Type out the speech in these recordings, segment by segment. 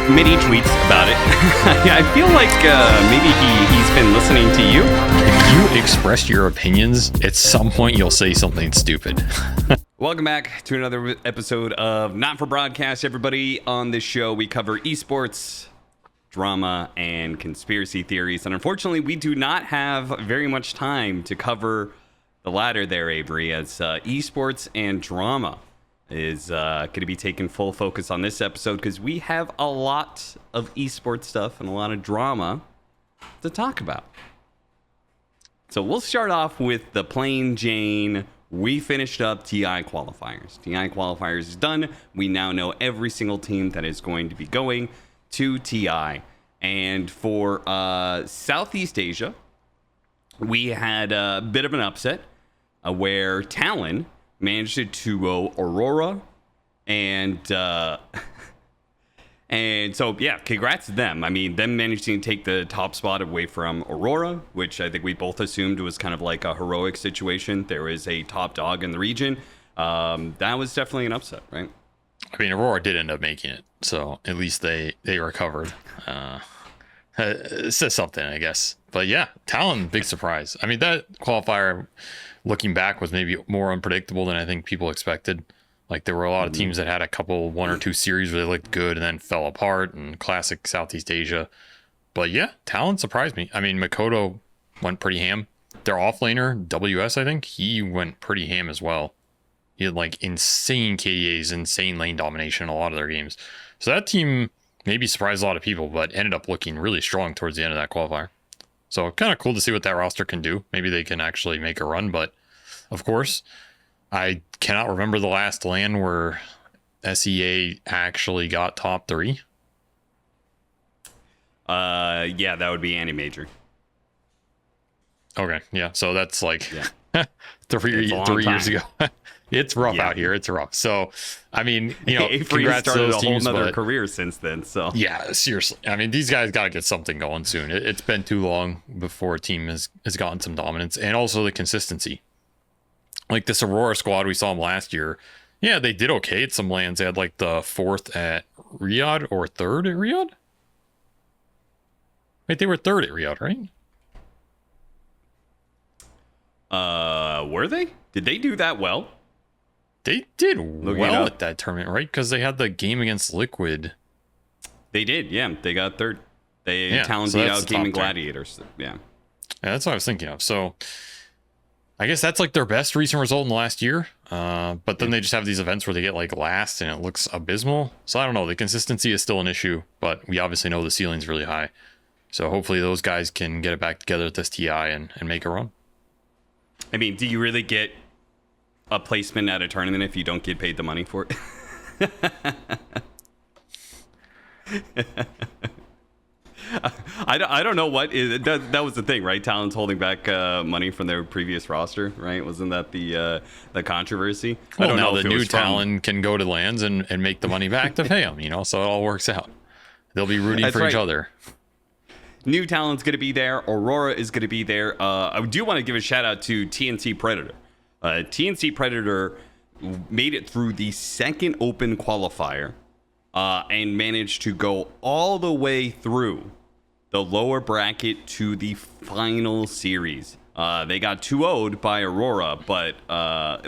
many tweets about it. I feel like maybe he's been listening to you. If you express your opinions, at some point you'll say something stupid. Welcome back to another episode of Not for Broadcast, everybody. On this show, we cover esports, drama, and conspiracy theories. And unfortunately, we do not have very much time to cover the latter there, Avery, as esports and drama is going to be taking full focus on this episode because we have a lot of esports stuff and a lot of drama to talk about. So we'll start off with the plain Jane. We finished up TI qualifiers. TI qualifiers is done. We now know every single team that is going to be going to TI. And for Southeast Asia, we had a bit of an upset where Talon managed to 2-0 Aurora, and so yeah, congrats to them. I mean, them managing to take the top spot away from Aurora, which I think we both assumed was kind of like a heroic situation. There is a top dog in the region. That was definitely an upset, right? I mean, Aurora did end up making it, so at least they recovered. It says something, I guess. But yeah, Talon, big surprise. I mean, that qualifier, looking back, was maybe more unpredictable than I think people expected. Like, there were a lot of teams that had a couple, one or two series where they looked good and then fell apart, and classic Southeast Asia. But yeah, Talon surprised me. I mean, Makoto went pretty ham. Their offlaner, WS, I think, he went pretty ham as well. He had like insane KDAs, insane lane domination in a lot of their games. So that team maybe surprised a lot of people, but ended up looking really strong towards the end of that qualifier. So kind of cool to see what that roster can do. Maybe they can actually make a run, but of course, I cannot remember the last LAN where SEA actually got top 3. Yeah, that would be Annie Major. Okay, yeah. So that's like three time. years ago. It's rough out here. It's rough. So, I mean, you know, Avery congrats started to those a whole teams, nother but career since then. So yeah, seriously. I mean, these guys got to get something going soon. It's been too long before a team has gotten some dominance, and also the consistency. Like this Aurora squad we saw them last year. Yeah, they did okay at some lands. They had like the 4th at Riyadh or 3rd at Riyadh. Wait, they were 3rd at Riyadh, right? Were they? Did they do that well? They did well at that tournament, right? Because they had the game against Liquid. They did, yeah. They got 3rd. They so beat out the Gaming top Gladiators. Yeah, that's what I was thinking of. So I guess that's like their best recent result in the last year. But then they just have these events where they get like last and it looks abysmal. So I don't know. The consistency is still an issue, but we obviously know the ceiling's really high. So hopefully those guys can get it back together at this TI and make a run. I mean, do you really get a placement at a tournament if you don't get paid the money for it? I don't know what that was the thing, right? Talon's holding back money from their previous roster, right? Wasn't that the controversy? Well, I don't now know the if new Talon can go to lands and make the money back to pay them, you know, so it all works out. They'll be rooting for each other. New Talon's going to be there. Aurora is going to be there. I do want to give a shout out to TNC Predator. TNC Predator made it through the second open qualifier and managed to go all the way through the lower bracket to the final series. They got 2-0'd by Aurora, but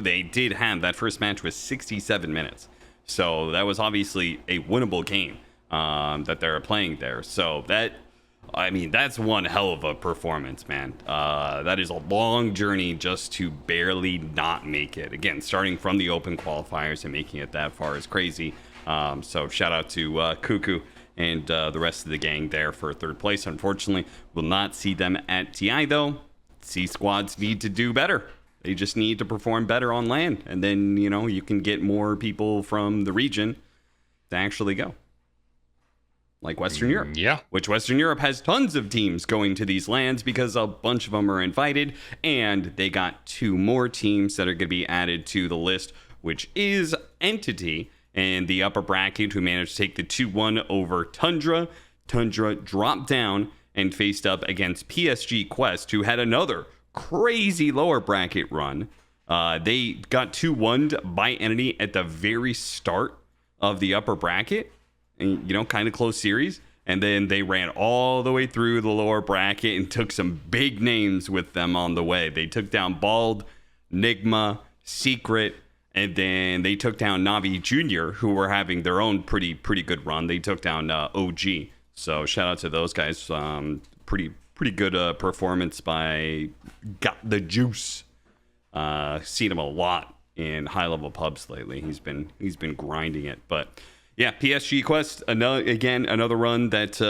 they did have that first match was 67 minutes. So that was obviously a winnable game that they're playing there. So that, I mean, that's one hell of a performance, man. That is a long journey just to barely not make it. Again, starting from the open qualifiers and making it that far is crazy. So shout out to Cuckoo and the rest of the gang there for 3rd place. Unfortunately, we'll not see them at TI, though. C squads need to do better. They just need to perform better on LAN. And then, you know, you can get more people from the region to actually go. Like Western Europe. Yeah. Which Western Europe has tons of teams going to these lands because a bunch of them are invited. And they got 2 more teams that are going to be added to the list, which is Entity and the upper bracket, who managed to take the 2-1 over Tundra. Tundra dropped down and faced up against PSG Quest, who had another crazy lower bracket run. They got 2-1'd by Entity at the very start of the upper bracket. and, kind of close series. And then they ran all the way through the lower bracket and took some big names with them on the way. They took down Bald, Nigma, Secret, and then they took down Navi Jr., who were having their own pretty good run. They took down OG. So shout out to those guys. Pretty good performance by Got the Juice. Seen him a lot in high level pubs lately. He's been grinding it. But yeah, PSG Quest, another run that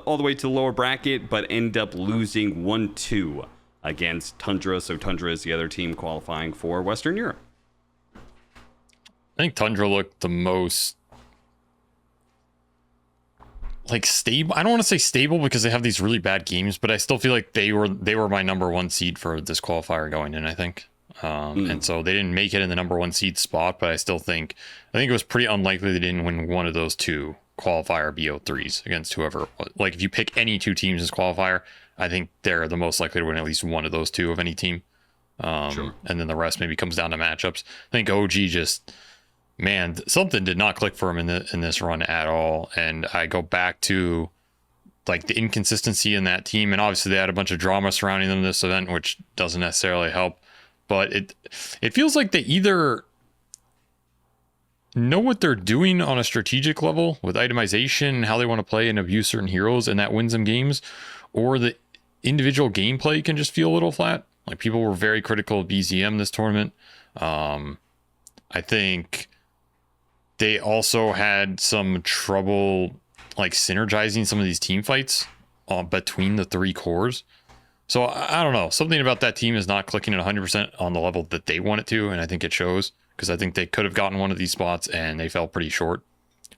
all the way to the lower bracket, but end up losing 1-2 against Tundra. So Tundra is the other team qualifying for Western Europe. I think Tundra looked the most stable. I don't want to say stable because they have these really bad games, but I still feel like they were my number one seed for this qualifier going in, I think. And so they didn't make it in the number one seed spot, but I think it was pretty unlikely they didn't win one of those two qualifier BO3s against whoever. Like if you pick any two teams as qualifier, I think they're the most likely to win at least one of those two of any team. Sure. And then the rest maybe comes down to matchups. I think OG just, man, something did not click for him in this run at all. And I go back to like the inconsistency in that team, and obviously they had a bunch of drama surrounding them this event, which doesn't necessarily help. But it feels like they either know what they're doing on a strategic level with itemization and how they want to play and abuse certain heroes, and that wins them games, or the individual gameplay can just feel a little flat. Like people were very critical of BZM this tournament. I think they also had some trouble like synergizing some of these team fights between the three cores. So I don't know. Something about that team is not clicking at 100% on the level that they want it to, and I think it shows because I think they could have gotten one of these spots and they fell pretty short.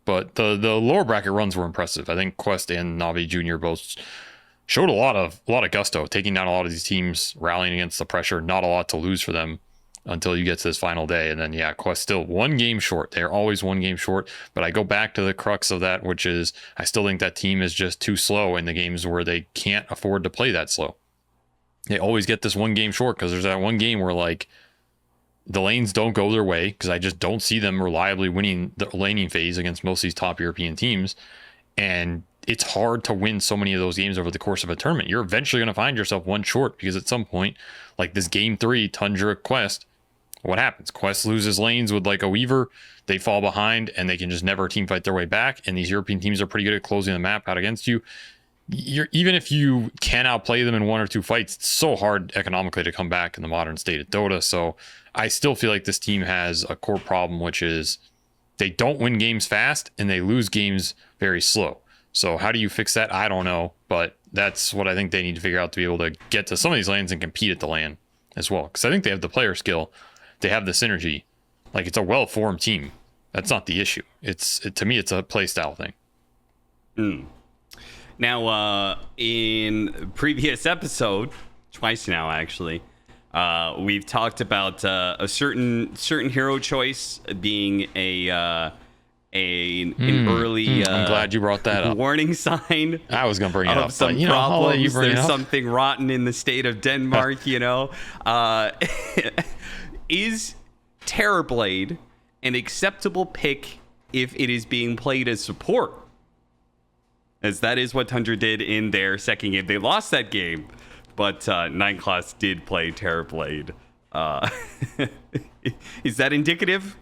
But the lower bracket runs were impressive. I think Quest and Navi Jr. both showed a lot of gusto, taking down a lot of these teams, rallying against the pressure. Not a lot to lose for them until you get to this final day. And then, yeah, Quest still one game short. They're always one game short. But I go back to the crux of that, which is I still think that team is just too slow in the games where they can't afford to play that slow. They always get this one game short because there's that one game where like the lanes don't go their way because I just don't see them reliably winning the laning phase against most of these top European teams. And it's hard to win so many of those games over the course of a tournament. You're eventually going to find yourself one short because at some point, like this game 3, Tundra Quest, what happens? Quest loses lanes with like a Weaver. They fall behind and they can just never team fight their way back. And these European teams are pretty good at closing the map out against you. Even if you can outplay them in one or two fights, it's so hard economically to come back in the modern state of Dota. So I still feel like this team has a core problem, which is they don't win games fast and they lose games very slow. So how do you fix that? I don't know, but that's what I think they need to figure out to be able to get to some of these lanes and compete at the LAN as well. Because I think they have the player skill, they have the synergy. Like it's a well-formed team. That's not the issue. To me, it's a play style thing. Now, in previous episode, twice now actually, we've talked about a certain hero choice being an early. I'm glad you brought that up. Warning sign. I was gonna bring it up. Some but, problems. There's something rotten in the state of Denmark. Is Terrorblade an acceptable pick if it is being played as support? As that is what Tundra did in their second game. They lost that game, but Nine Class did play Terrorblade. Is that indicative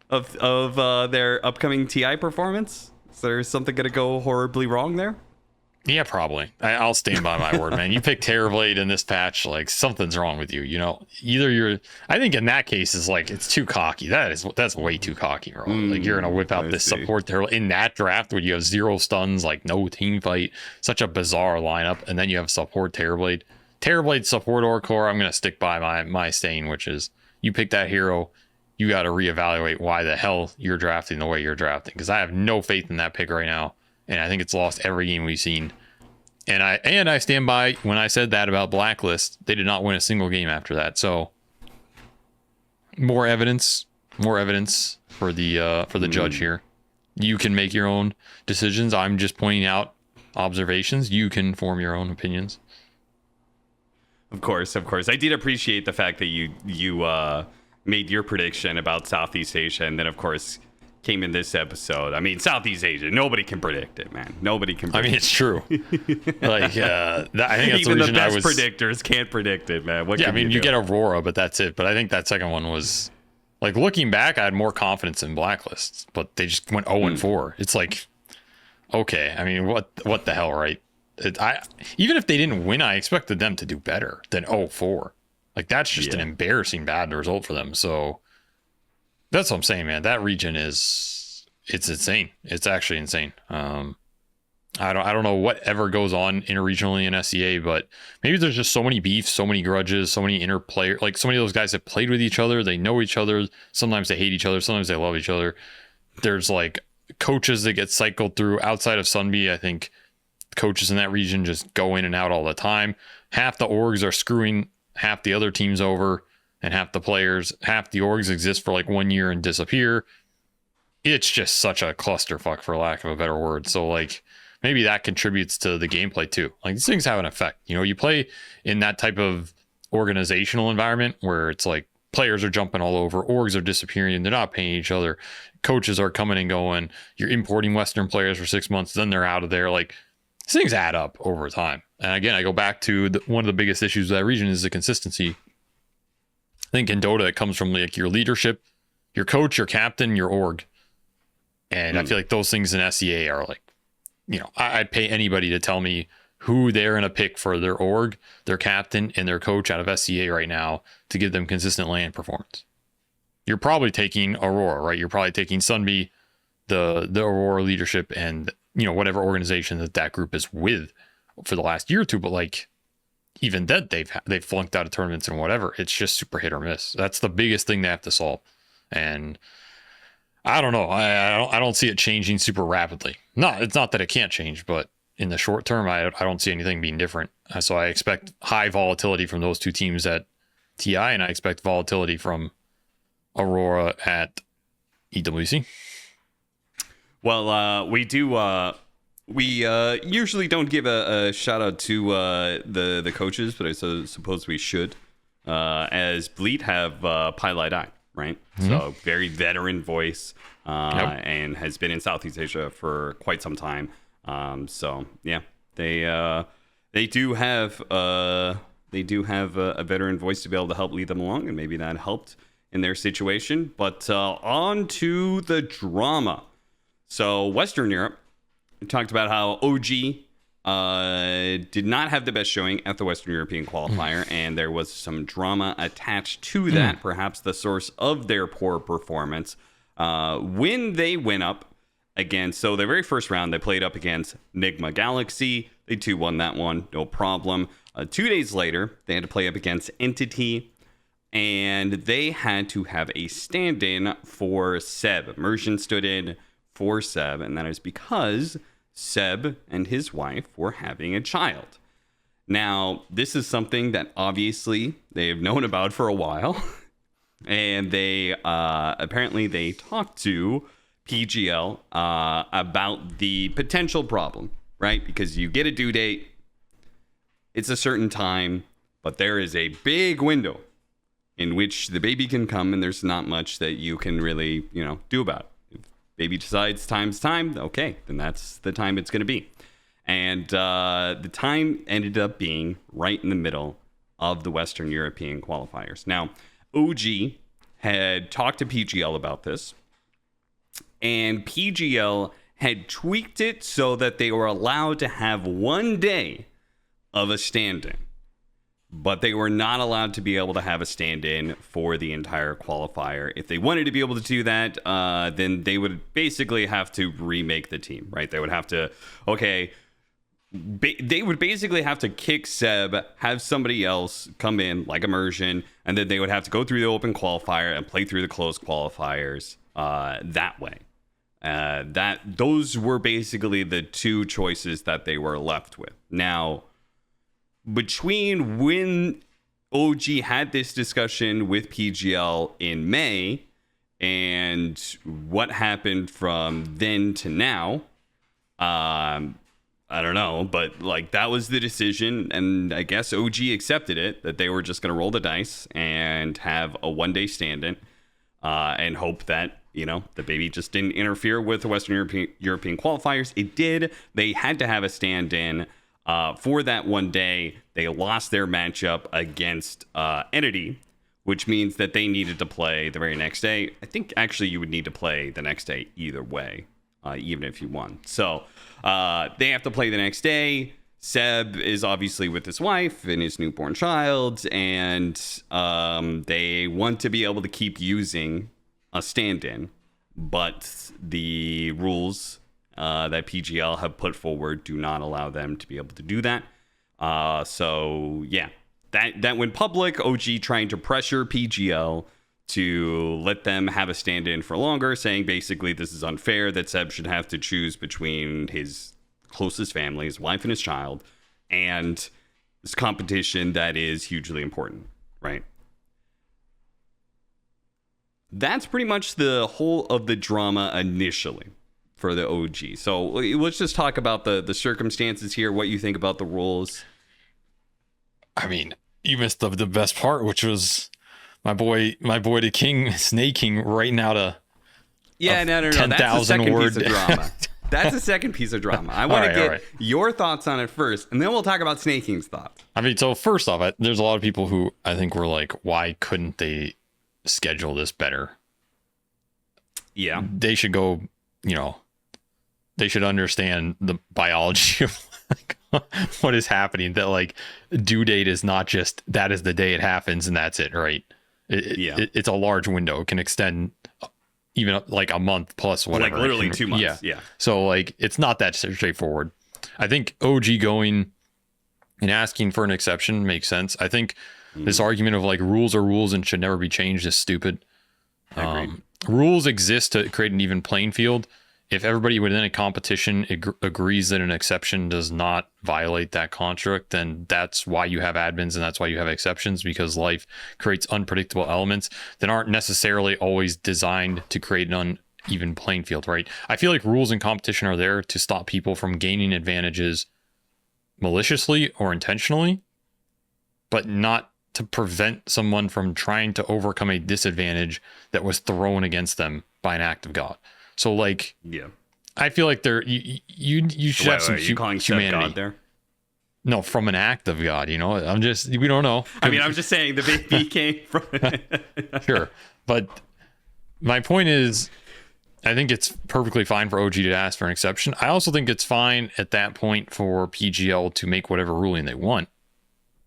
of their upcoming TI performance? Is there something going to go horribly wrong there? Yeah, probably. I'll stand by my word, man. You pick Terrorblade in this patch, like something's wrong with you. Either I think in that case is like it's too cocky. That's way too cocky, bro. Like you're gonna whip out this support Terrorblade in that draft where you have 0 stuns, like no team fight, such a bizarre lineup, and then you have support Terrorblade support or core. I'm gonna stick by my stain, which is you pick that hero, you got to reevaluate why the hell you're drafting the way you're drafting, because I have no faith in that pick right now. And I think it's lost every game we've seen. And I stand by when I said that about Blacklist. They did not win a single game after that. So more evidence for the judge here. You can make your own decisions. I'm just pointing out observations. You can form your own opinions. Of course. I did appreciate the fact that you made your prediction about Southeast Asia, and then of course came in this episode. I mean, Southeast Asia, nobody can predict it, man. Nobody can predict it's true. I think that's even the the reason best predictors can't predict it, man. What yeah, I can mean, you do? get Aurora, but that's it. But I think that second one was like, looking back, I had more confidence in Blacklists, but they just went 0-4. It's like, okay, I mean, what the hell, right? Even if they didn't win, I expected them to do better than 0-4. Like, that's just an embarrassing bad result for them. So that's what I'm saying, man. That region it's insane. It's actually insane. I don't know whatever goes on interregionally in SEA, but maybe there's just so many beefs, so many grudges, so many inner player, like so many of those guys have played with each other. They know each other. Sometimes they hate each other. Sometimes they love each other. There's like coaches that get cycled through outside of Sunby. I think coaches in that region just go in and out all the time. Half the orgs are screwing half the other teams over, and half the orgs exist for like 1 year and disappear. It's just such a clusterfuck, for lack of a better word. So like, maybe that contributes to the gameplay too. Like, these things have an effect. You know, you play in that type of organizational environment where it's like players are jumping all over, orgs are disappearing, they're not paying each other, coaches are coming and going, you're importing Western players for 6 months, then they're out of there. Like, these things add up over time. And again, I go back to one of the biggest issues of that region is the consistency. I think in Dota, it comes from like your leadership, your coach, your captain, your org. And I feel like those things in SEA are like, you know, I'd pay anybody to tell me who they're going to pick for their org, their captain, and their coach out of SEA right now to give them consistent LAN performance. You're probably taking Aurora, right? You're probably taking Sunby, the Aurora leadership, and, you know, whatever organization that group is with for the last year or two. But like, even then, they've flunked out of tournaments and whatever. It's just super hit or miss. That's the biggest thing they have to solve. And I don't know. I don't see it changing super rapidly. No, it's not that it can't change, but in the short term, I don't see anything being different. So I expect high volatility from those two teams at TI, and I expect volatility from Aurora at EWC. Well, we do. We usually don't give a shout out to the coaches, but I suppose we should, as Bleat have Pilot Eye, right? Mm-hmm. So very veteran voice, and has been in Southeast Asia for quite some time. So yeah, they do have a veteran voice to be able to help lead them along, and maybe that helped in their situation. But on to the drama. So Western Europe, we talked about how OG did not have the best showing at the Western European qualifier, and there was some drama attached to that, perhaps the source of their poor performance. When they went up against, so their very first round, they played up against Nigma Galaxy. They 2-1 that one, no problem. 2 days later, they had to play up against Entity, and they had to have a stand-in for Seb. Immersion stood in for Seb, and that is because Seb and his wife were having a child. Now, this is something that obviously they've known about for a while, and they apparently they talked to PGL about the potential problem, right? Because you get a due date, it's a certain time, but there is a big window in which the baby can come, and there's not much that you can really, do about it. Baby decides time's time, okay, then that's the time it's going to be. And the time ended up being right in the middle of the Western European qualifiers. Now, OG had talked to PGL about this, and PGL had tweaked it so that they were allowed to have 1 day of a stand-in, but they were not allowed to be able to have a stand-in for the entire qualifier. If they wanted to be able to do that, then they would basically have to remake the team, right? They would have to, they would basically have to kick Seb, have somebody else come in, like Immersion, and then they would have to go through the open qualifier and play through the closed qualifiers that way. Those were basically the two choices that they were left with. Now, between when OG had this discussion with PGL in May and what happened from then to now, I don't know, but like that was the decision, and I guess OG accepted it, that they were just going to roll the dice and have a 1 day stand-in and hope that The baby just didn't interfere with the Western European qualifiers. It did. They had to have a stand-in for that one day. They lost their matchup against Entity, which means that they needed to play the very next day. I think actually you would need to play the next day either way, even if you won. So they have to play the next day. Seb is obviously with his wife and his newborn child, and they want to be able to keep using a stand-in, but the rules that PGL have put forward do not allow them to be able to do that. So yeah, that went public. OG trying to pressure PGL to let them have a stand-in for longer, saying basically this is unfair, that Seb should have to choose between his closest family, his wife and his child, and this competition that is hugely important, right? That's pretty much the whole of the drama initially for the OG. So let's just talk about the circumstances here, what you think about the rules. I mean, you missed the best part, which was my boy the King, Sneyking, writing out a no. 10,000 That's the second word piece of drama. That's the second piece of drama. I want to get your thoughts on it first, and then we'll talk about Sneyking's thoughts. I mean, so first off, there's a lot of people who I think were like, why couldn't they schedule this better? Yeah. They should go, they should understand the biology of what is happening, that like due date is not just that is the day it happens and that's it, right? It's a large window. It can extend even like a month plus whatever. Like literally 2 months. Yeah. So like it's not that straightforward. I think OG going and asking for an exception makes sense. I think this argument of like rules are rules and should never be changed is stupid. Rules exist to create an even playing field. If everybody within a competition agrees that an exception does not violate that construct, then that's why you have admins and that's why you have exceptions, because life creates unpredictable elements that aren't necessarily always designed to create an uneven playing field, right? I feel like rules in competition are there to stop people from gaining advantages maliciously or intentionally, but not to prevent someone from trying to overcome a disadvantage that was thrown against them by an act of God. So like, I feel like you should have some humanity God there. No, from an act of God, we don't know. I mean, I'm just saying the baby came from Sure. But my point is, I think it's perfectly fine for OG to ask for an exception. I also think it's fine at that point for PGL to make whatever ruling they want.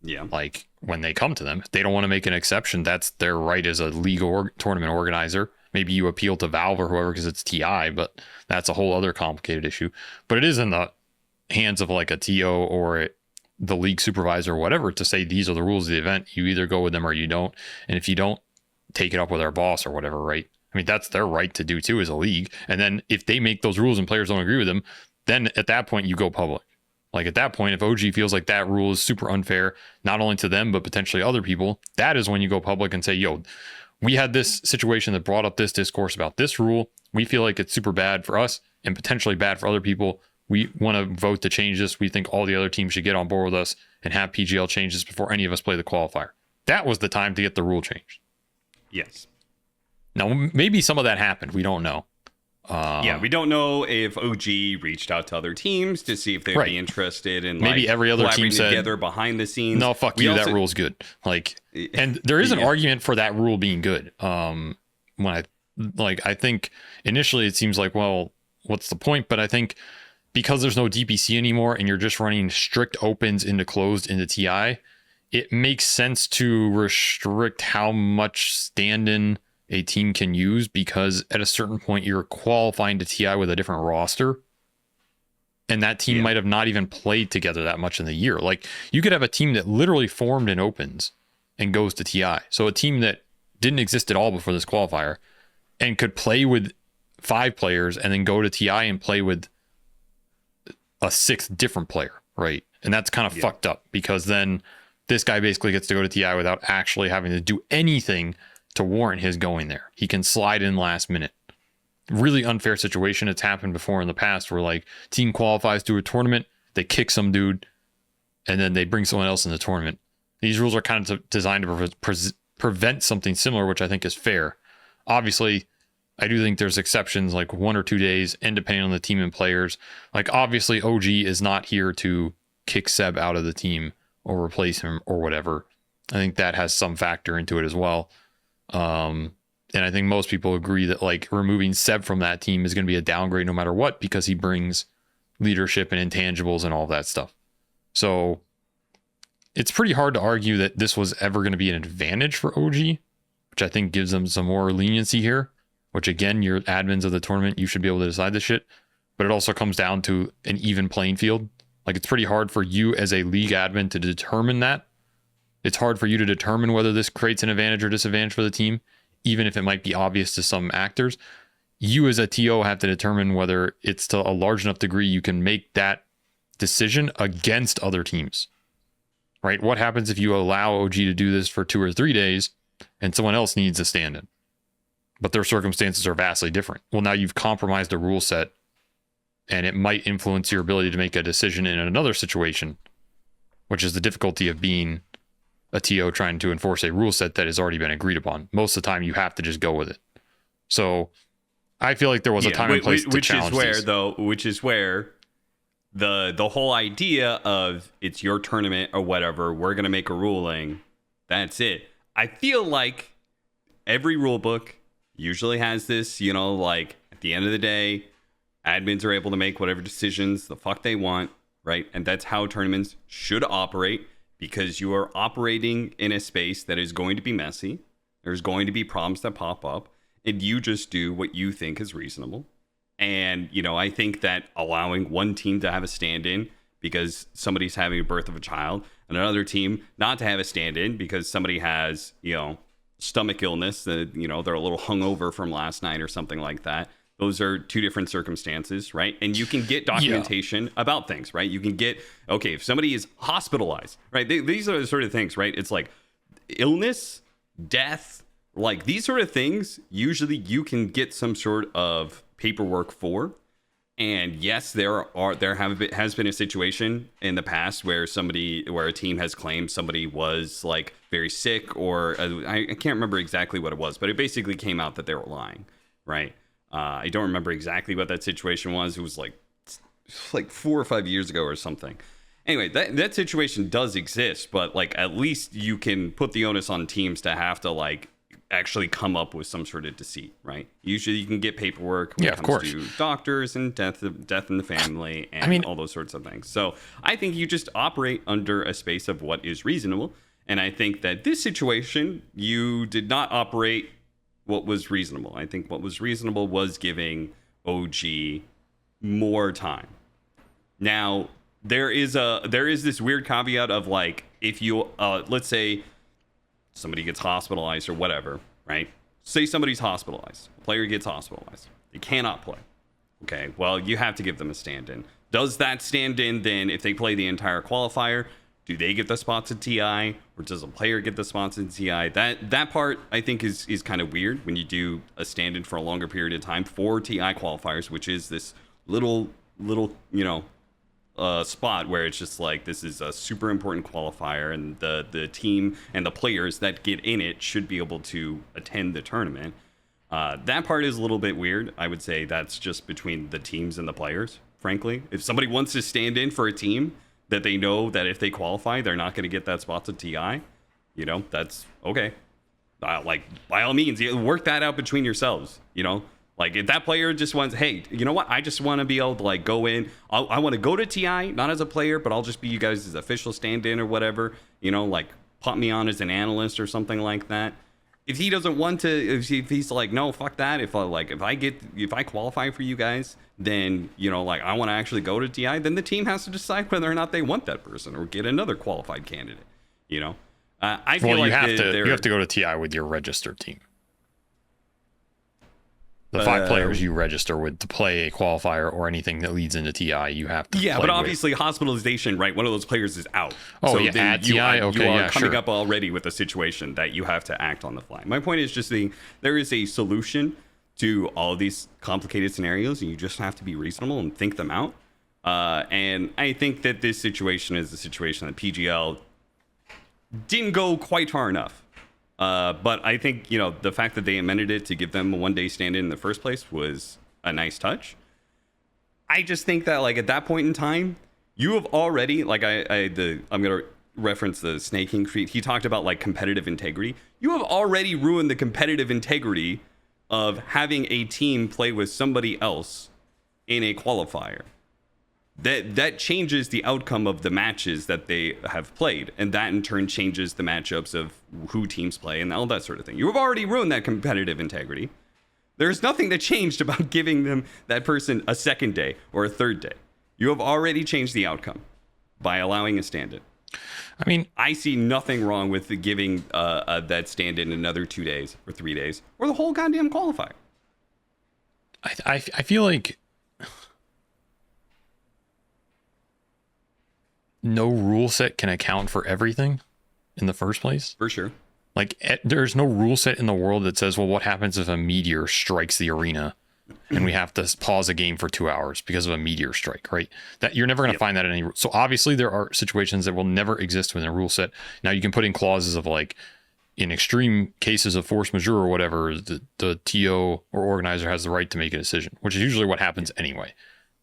Yeah. Like when they come to them, if they don't want to make an exception, that's their right as a league or tournament organizer. Maybe you appeal to Valve or whoever because it's TI, but that's a whole other complicated issue. But it is in the hands of like a TO or the league supervisor or whatever to say these are the rules of the event. You either go with them or you don't. And if you don't, take it up with our boss or whatever, right? I mean, that's their right to do too as a league. And then if they make those rules and players don't agree with them, then at that point you go public. Like at that point, if OG feels like that rule is super unfair, not only to them, but potentially other people, that is when you go public and say, yo, we had this situation that brought up this discourse about this rule. We feel like it's super bad for us and potentially bad for other people. We want to vote to change this. We think all the other teams should get on board with us and have PGL change this before any of us play the qualifier. That was the time to get the rule changed. Yes. Now, maybe some of that happened. We don't know. We don't know if OG reached out to other teams to see if they'd be interested in maybe every other team said together behind the scenes. No, fuck you. That rule's good. Like, and there is an argument for that rule being good. I think initially it seems like, well, what's the point? But I think because there's no DPC anymore and you're just running strict opens into closed into TI, it makes sense to restrict how much stand-in a team can use, because at a certain point you're qualifying to TI with a different roster and that team might have not even played together that much in the year. Like you could have a team that literally formed in opens and goes to TI. So a team that didn't exist at all before this qualifier and could play with 5 players and then go to TI and play with a 6th different player, right? And that's kind of fucked up, because then this guy basically gets to go to TI without actually having to do anything to warrant his going there. He can slide in last minute. Really unfair situation. It's happened before in the past where like team qualifies to a tournament, they kick some dude, and then they bring someone else in the tournament. These rules are kind of designed to prevent something similar, which I think is fair. Obviously, I do think there's exceptions like 1 or 2 days, and depending on the team and players. Like obviously OG is not here to kick Seb out of the team or replace him or whatever. I think that has some factor into it as well. And I think most people agree that like removing Seb from that team is going to be a downgrade no matter what, because he brings leadership and intangibles and all that stuff. So it's pretty hard to argue that this was ever going to be an advantage for OG, which I think gives them some more leniency here, which again, you're admins of the tournament, you should be able to decide this shit. But it also comes down to an even playing field. Like it's pretty hard for you as a league admin to determine that. It's hard for you to determine whether this creates an advantage or disadvantage for the team, even if it might be obvious to some actors. You as a TO have to determine whether it's to a large enough degree you can make that decision against other teams, right? What happens if you allow OG to do this for 2 or 3 days and someone else needs a stand-in, but their circumstances are vastly different? Well, now you've compromised a rule set, and it might influence your ability to make a decision in another situation, which is the difficulty of being a TO trying to enforce a rule set that has already been agreed upon. Most of the time, you have to just go with it. So I feel like there was a time and place to challenge these. Which is where the whole idea of it's your tournament or whatever, we're going to make a ruling, that's it. I feel like every rule book usually has this, like at the end of the day, admins are able to make whatever decisions the fuck they want, right? And that's how tournaments should operate, because you are operating in a space that is going to be messy. There's going to be problems that pop up, and you just do what you think is reasonable. And, I think that allowing one team to have a stand-in because somebody's having a birth of a child, and another team not to have a stand-in because somebody has, stomach illness, they're a little hungover from last night or something like that. Those are two different circumstances, right? And you can get documentation about things, right? You can get, okay, if somebody is hospitalized, right? These are the sort of things, right? It's like illness, death, like these sort of things, usually you can get some sort of paperwork for. And yes, has been a situation in the past where a team has claimed somebody was like very sick, or I can't remember exactly what it was, but it basically came out that they were lying, right? I don't remember exactly what that situation was. It was like 4 or 5 years ago or something. Anyway, that situation does exist, but like at least you can put the onus on teams to have to like actually come up with some sort of deceit, right? Usually you can get paperwork when it comes to doctors and death in the family and all those sorts of things. So I think you just operate under a space of what is reasonable. And I think that this situation, you did not operate what was reasonable. I think what was reasonable was giving OG more time. Now, there is this weird caveat of like, if you let's say somebody gets hospitalized or whatever, right? Say somebody's hospitalized, a player gets hospitalized, they cannot play. Okay, well, you have to give them a stand-in. Does that stand-in then, if they play the entire qualifier, do they get the spots at TI, or does a player get the spots in TI? That part I think is kind of weird when you do a stand-in for a longer period of time for TI qualifiers, which is this little spot where it's just like, this is a super important qualifier, and the team and the players that get in it should be able to attend the tournament. That part is a little bit weird. I would say that's just between the teams and the players, frankly. If somebody wants to stand in for a team that they know that if they qualify, they're not going to get that spot to TI, that's okay. Like, by all means, work that out between yourselves, Like, if that player just wants, hey, you know what? I just want to be able to, like, go in. I want to go to TI, not as a player, but I'll just be you guys' official stand-in or whatever. Like, put me on as an analyst or something like that. If he doesn't want to, if he's like, no, fuck that. If I qualify for you guys, then, I want to actually go to TI, then the team has to decide whether or not they want that person or get another qualified candidate, I feel like you have to go to TI with your registered team. The 5 players you register with to play a qualifier or anything that leads into TI, you have to play but obviously hospitalization, right? One of those players is out. Oh, so yeah, at TI? Okay, you are coming up already with a situation that you have to act on the fly. My point is just there is a solution to all of these complicated scenarios, and you just have to be reasonable and think them out. And I think that this situation is the situation that PGL didn't go quite far enough. But I think, the fact that they amended it to give them a 1-day stand-in the first place was a nice touch. I just think that, like, at that point in time, you have already, like, I'm going to reference the Sneyking tweet. He talked about, like, competitive integrity. You have already ruined the competitive integrity of having a team play with somebody else in a qualifier. That changes the outcome of the matches that they have played, and that in turn changes the matchups of who teams play and all that sort of thing. You have already ruined that competitive integrity. There's nothing that changed about giving that person a second day or a third day. You have already changed the outcome by allowing a stand-in. I mean, I see nothing wrong with giving that stand-in another 2 days or 3 days or the whole goddamn qualifier. I feel like no rule set can account for everything in the first place. For sure. Like, there's no rule set in the world that says, well, what happens if a meteor strikes the arena and we have to pause a game for 2 hours because of a meteor strike, right? That you're never going to find that in any. So obviously there are situations that will never exist within a rule set. Now you can put in clauses of, like, in extreme cases of force majeure or whatever, the TO or organizer has the right to make a decision, which is usually what happens anyway.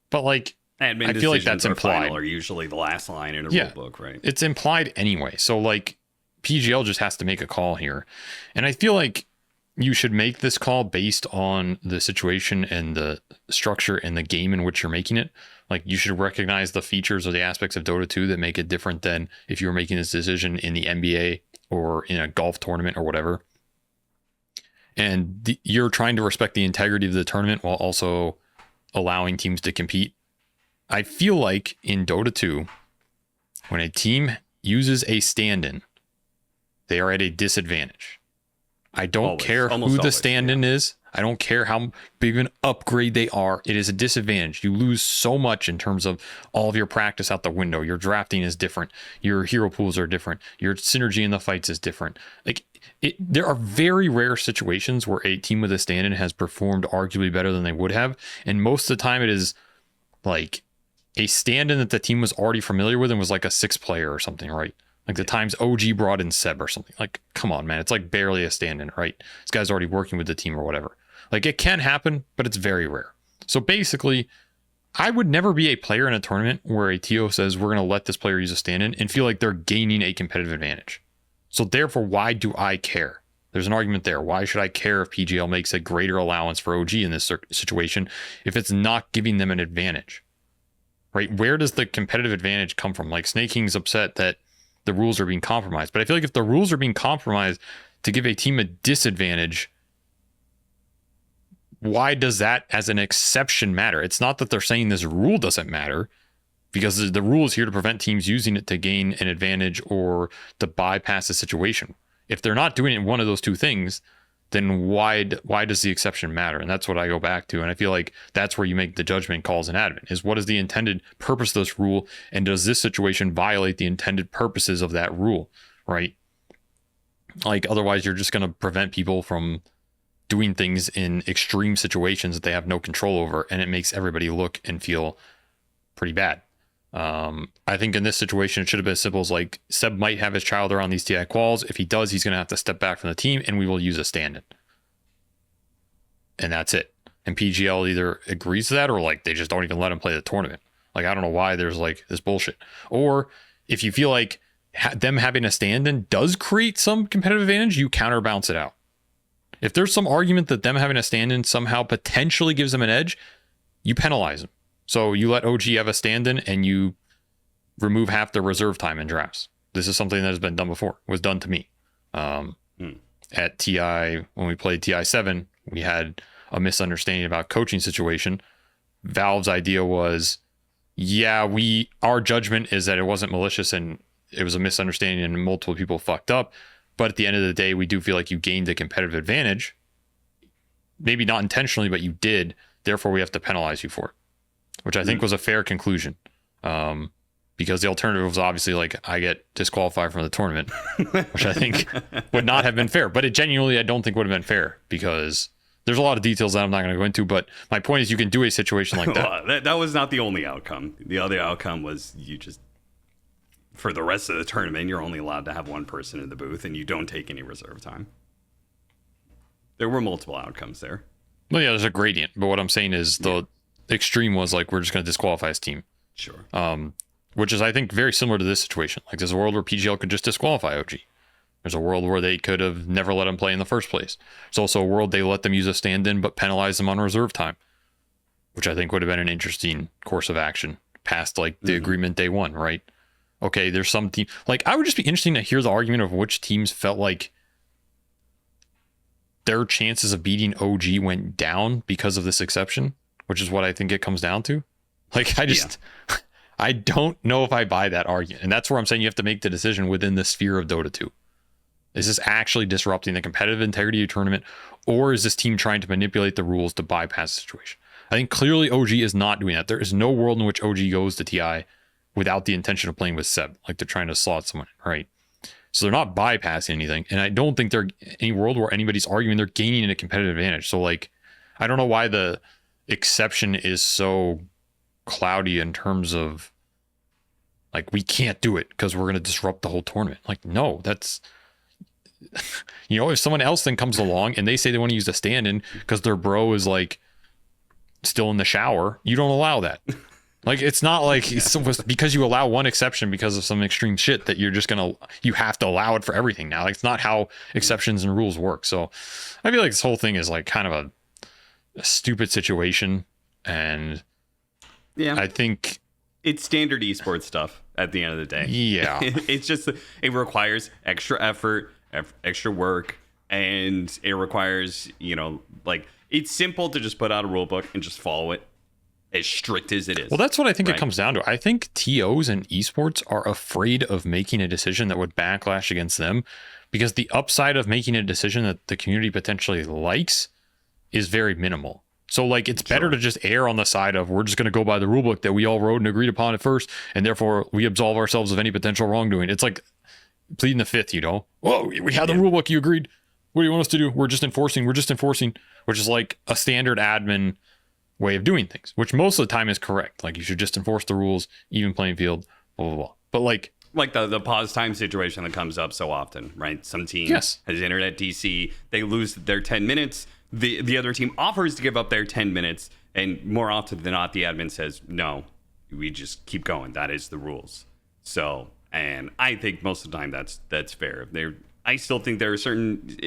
But, like, I feel like that's implied. Are usually the last line in a rule book, right? It's implied anyway. So, like, PGL just has to make a call here. And I feel like you should make this call based on the situation and the structure and the game in which you're making it. Like, you should recognize the features or the aspects of Dota 2 that make it different than if you were making this decision in the NBA or in a golf tournament or whatever. And you're trying to respect the integrity of the tournament while also allowing teams to compete. I feel like in Dota 2, when a team uses a stand-in, they are at a disadvantage. I don't care who the stand-in is. I don't care how big an upgrade they are. It is a disadvantage. You lose so much in terms of all of your practice out the window. Your drafting is different. Your hero pools are different. Your synergy in the fights is different. Like, there are very rare situations where a team with a stand-in has performed arguably better than they would have. And most of the time it is like a stand-in that the team was already familiar with and was like a 6 player or something, right? Like the times OG brought in Seb or something. Like, come on, man. It's like barely a stand-in, right? This guy's already working with the team or whatever. Like, it can happen, but it's very rare. So basically, I would never be a player in a tournament where a TO says we're going to let this player use a stand-in and feel like they're gaining a competitive advantage. So therefore, why do I care? There's an argument there. Why should I care if PGL makes a greater allowance for OG in this situation if it's not giving them an advantage? Right? Where does the competitive advantage come from? Like, Sneyking's upset that the rules are being compromised. But I feel like if the rules are being compromised to give a team a disadvantage, why does that as an exception matter? It's not that they're saying this rule doesn't matter, because the rule is here to prevent teams using it to gain an advantage or to bypass a situation. If they're not doing it in one of those two things, then why does the exception matter? And that's what I go back to. And I feel like that's where you make the judgment calls in admin, is what is the intended purpose of this rule? And does this situation violate the intended purposes of that rule, right? Like, otherwise you're just going to prevent people from doing things in extreme situations that they have no control over. And it makes everybody look and feel pretty bad. I think in this situation, it should have been as simple as, like, Seb might have his child around these TI quals. If he does, he's going to have to step back from the team and we will use a stand-in. And that's it. And PGL either agrees to that or, like, they just don't even let him play the tournament. Like, I don't know why there's, like, this bullshit. Or if you feel like them having a stand-in does create some competitive advantage, you counterbalance it out. If there's some argument that them having a stand-in somehow potentially gives them an edge, you penalize them. So you let OG have a stand-in and you remove half the reserve time in drafts. This is something that has been done before. It was done to me. At TI, when we played TI7, we had a misunderstanding about coaching situation. Valve's idea was, our judgment is that it wasn't malicious and it was a misunderstanding and multiple people fucked up. But at the end of the day, we do feel like you gained a competitive advantage. Maybe not intentionally, but you did. Therefore, we have to penalize you for it. Which I think was a fair conclusion, because the alternative was obviously, like, I get disqualified from the tournament, which I think would not have been fair. But it genuinely, I don't think would have been fair, because there's a lot of details that I'm not going to go into. But my point is, you can do a situation like that. Well, that was not the only outcome. The other outcome was you just for the rest of the tournament, you're only allowed to have one person in the booth, and you don't take any reserve time. There were multiple outcomes there. Well, yeah, there's a gradient, but what I'm saying is the extreme was like, we're just going to disqualify his team. Sure. Which is, I think, very similar to this situation. Like, there's a world where PGL could just disqualify OG. There's a world where they could have never let him play in the first place. There's also a world they let them use a stand-in but penalize them on reserve time, which I think would have been an interesting course of action past like the agreement day one, right? Okay, there's some team, like, I would just be interesting to hear the argument of which teams felt like their chances of beating OG went down because of this exception, which is what I think it comes down to. Like, I don't know if I buy that argument. And that's where I'm saying you have to make the decision within the sphere of Dota 2. Is this actually disrupting the competitive integrity of the tournament, or is this team trying to manipulate the rules to bypass the situation? I think clearly OG is not doing that. There is no world in which OG goes to TI without the intention of playing with Seb, like they're trying to slot someone, right? So they're not bypassing anything. And I don't think they're any world where anybody's arguing they're gaining a competitive advantage. So like, I don't know why the exception is so cloudy in terms of like, we can't do it because we're going to disrupt the whole tournament. Like, no, that's, you know, if someone else then comes along and they say they want to use a stand-in because their bro is like still in the shower, you don't allow that. Like, it's not like it's because you allow one exception because of some extreme shit that you're just gonna, you have to allow it for everything now. Like, it's not how exceptions and rules work. So I feel like this whole thing is like kind of a stupid situation, and I think it's standard esports stuff at the end of the day. Yeah. It's just, it requires extra effort, extra work, and it requires, you know, like, it's simple to just put out a rule book and just follow it, as strict as it is. Well, that's what I think it comes down to. I think TOs and esports are afraid of making a decision that would backlash against them, because the upside of making a decision that the community potentially likes is very minimal. So like, it's better to just err on the side of, we're just going to go by the rule book that we all wrote and agreed upon at first, and therefore we absolve ourselves of any potential wrongdoing. It's like pleading the fifth, you know? Whoa, we had the rule book, you agreed. What do you want us to do? We're just enforcing, which is like a standard admin way of doing things, which most of the time is correct. Like, you should just enforce the rules, even playing field, blah, blah, blah. But like the pause time situation that comes up so often, right? Some team has internet DC, they lose their 10 minutes. The other team offers to give up their 10 minutes. And more often than not, the admin says, no, we just keep going. That is the rules. So, and I think most of the time that's fair. I still think there are certain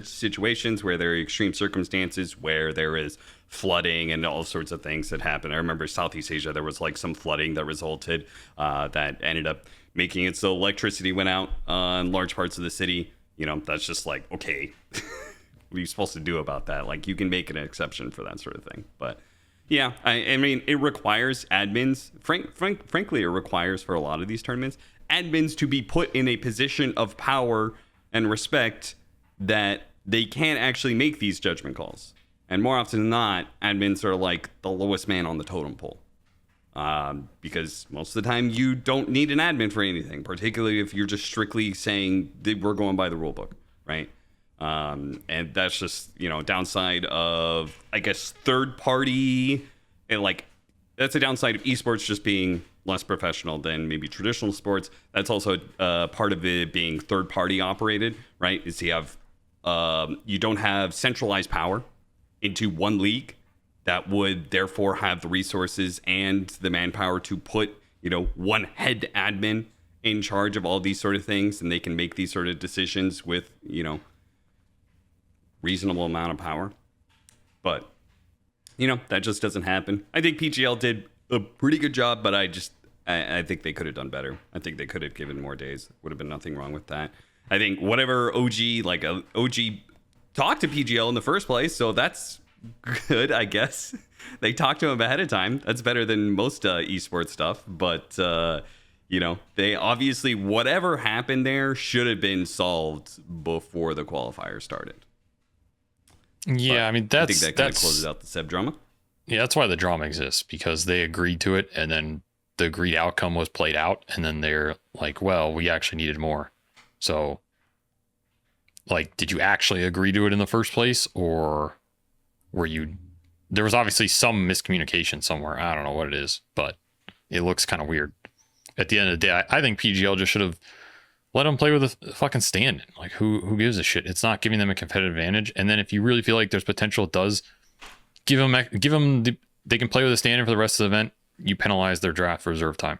situations where there are extreme circumstances where there is flooding and all sorts of things that happen. I remember Southeast Asia, there was like some flooding that resulted that ended up making it so electricity went out in large parts of the city. You know, that's just like, okay, what are you supposed to do about that? Like, you can make an exception for that sort of thing. But yeah, I mean, it requires admins. Frankly, it requires, for a lot of these tournaments, admins to be put in a position of power and respect that they can't actually make these judgment calls. And more often than not, admins are like the lowest man on the totem pole. Because most of the time you don't need an admin for anything, particularly if you're just strictly saying that we're going by the rule book, right? And that's just, you know, downside of, I guess, third party, and like, that's a downside of esports just being less professional than maybe traditional sports. That's also part of it being third party operated, right? Is you have you don't have centralized power into one league that would therefore have the resources and the manpower to put, you know, one head admin in charge of all these sort of things, and they can make these sort of decisions with, you know, reasonable amount of power. But, you know, that just doesn't happen. I think PGL did a pretty good job, but I think they could have done better. I think they could have given more days. Would have been nothing wrong with that. I think whatever OG talked to PGL in the first place, so that's good, I guess. They talked to him ahead of time. That's better than most esports stuff. But, you know, they obviously, whatever happened there should have been solved before the qualifier started. Yeah, but I mean, I think that kind of closes out the Seb drama. Yeah, that's why the drama exists, because they agreed to it, and then the agreed outcome was played out, and then they're like, well, we actually needed more. So, like, did you actually agree to it in the first place, or were you... There was obviously some miscommunication somewhere. I don't know what it is, but it looks kind of weird. at the end of the day, I think PGL just should have let them play with a fucking stand. Like, who gives a shit? It's not giving them a competitive advantage. And then if you really feel like there's potential, it does give them they can play with a stand for the rest of the event. You penalize their draft reserve time.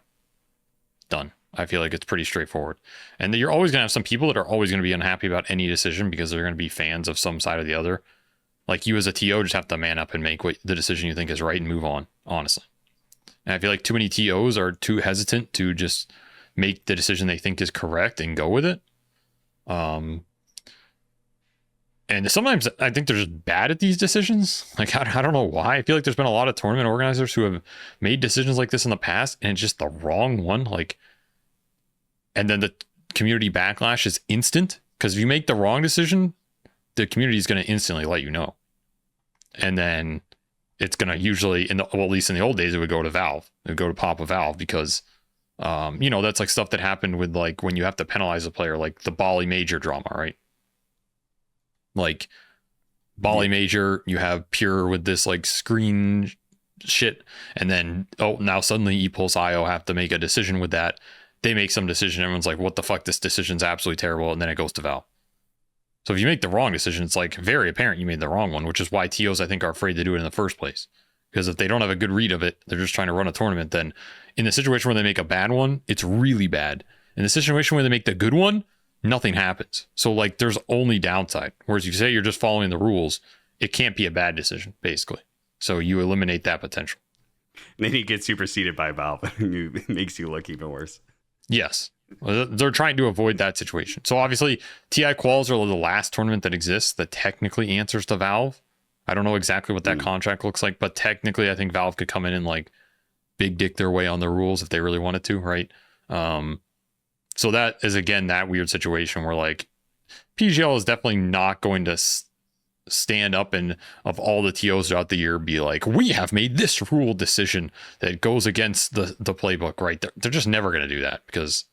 Done. I feel like it's pretty straightforward. And you're always going to have some people that are always going to be unhappy about any decision because they're going to be fans of some side or the other. Like, you as a TO just have to man up and make the decision you think is right and move on, honestly. And I feel like too many TOs are too hesitant to just make the decision they think is correct and go with it. And sometimes I think they're just bad at these decisions. Like, I don't know why. I feel like there's been a lot of tournament organizers who have made decisions like this in the past, and it's just the wrong one. Like, and then the community backlash is instant, because if you make the wrong decision, the community is going to instantly let you know. And then it's going to usually, well, at least in the old days, it would go to Valve. It would go to Papa Valve, because, that's like stuff that happened with, like, when you have to penalize a player, like the Bali Major drama, right? Like, Bali Major, you have Pure with this, like, screen shit, and then, now suddenly ePulse.io have to make a decision with that. They make some decision, everyone's like, what the fuck, this decision's absolutely terrible, and then it goes to Valve. So if you make the wrong decision, it's like very apparent you made the wrong one, which is why TOs, I think, are afraid to do it in the first place. Because if they don't have a good read of it, they're just trying to run a tournament, then in the situation where they make a bad one, it's really bad. In the situation where they make the good one, nothing happens. So, like, there's only downside. Whereas if you say you're just following the rules, it can't be a bad decision, basically. So you eliminate that potential. And then you get superseded by Valve. It makes you look even worse. Yes. They're trying to avoid that situation. So obviously, TI Quals are the last tournament that exists that technically answers to Valve. I don't know exactly what that contract looks like, but technically I think Valve could come in and, like, big dick their way on the rules if they really wanted to, right? So that is, again, that weird situation where, like, PGL is definitely not going to stand up and, of all the TOs throughout the year, be like, we have made this rule decision that goes against the playbook, right? They're just never going to do that, because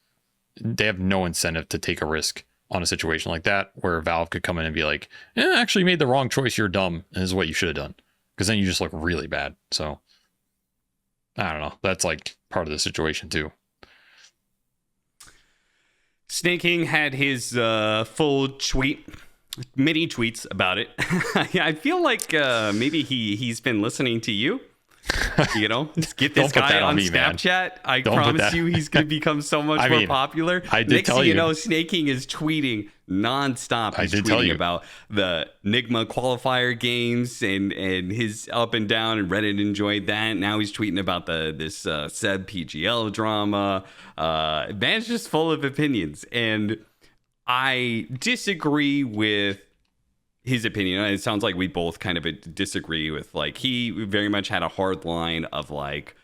they have no incentive to take a risk on a situation like that, where Valve could come in and be like, actually, you made the wrong choice, you're dumb, and this is what you should have done. Because then you just look really bad. So, I don't know. That's, like, part of the situation, too. Sneyking had his full mini tweets about it. I feel like maybe he's been listening to you. Just get this guy on me, Snapchat. Man. I promise you he's going to become so much more popular. I did tell you. Sneyking is tweeting nonstop. He's tweeting about the Nigma qualifier games and his up and down, and Reddit enjoyed that. Now he's tweeting about this Seb PGL drama. Man's just full of opinions, and I disagree with his opinion. It sounds like we both kind of disagree with, like, he very much had a hard line of, like,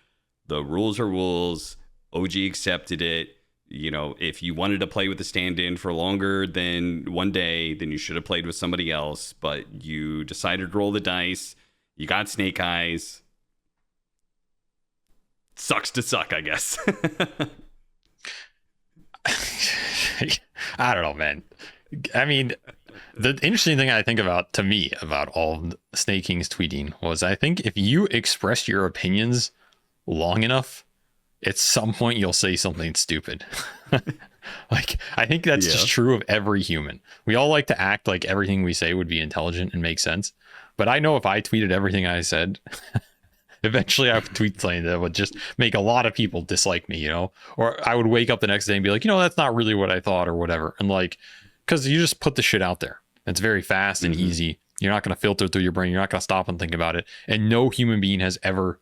the rules are rules. OG accepted it. If you wanted to play with the stand-in for longer than one day, then you should have played with somebody else, but you decided to roll the dice. You got snake eyes. Sucks to suck, I guess. I don't know, man. I mean, the interesting thing I think about all of Sneyking's tweeting was, I think if you express your opinions long enough, at some point you'll say something stupid. Like, I think that's just true of every human. We all like to act like everything we say would be intelligent and make sense. But I know if I tweeted everything I said, eventually I would tweet something that would just make a lot of people dislike me, or I would wake up the next day and be like, that's not really what I thought, or whatever. And, like, because you just put the shit out there. It's very fast and easy. You're not going to filter through your brain. You're not going to stop and think about it. And no human being has ever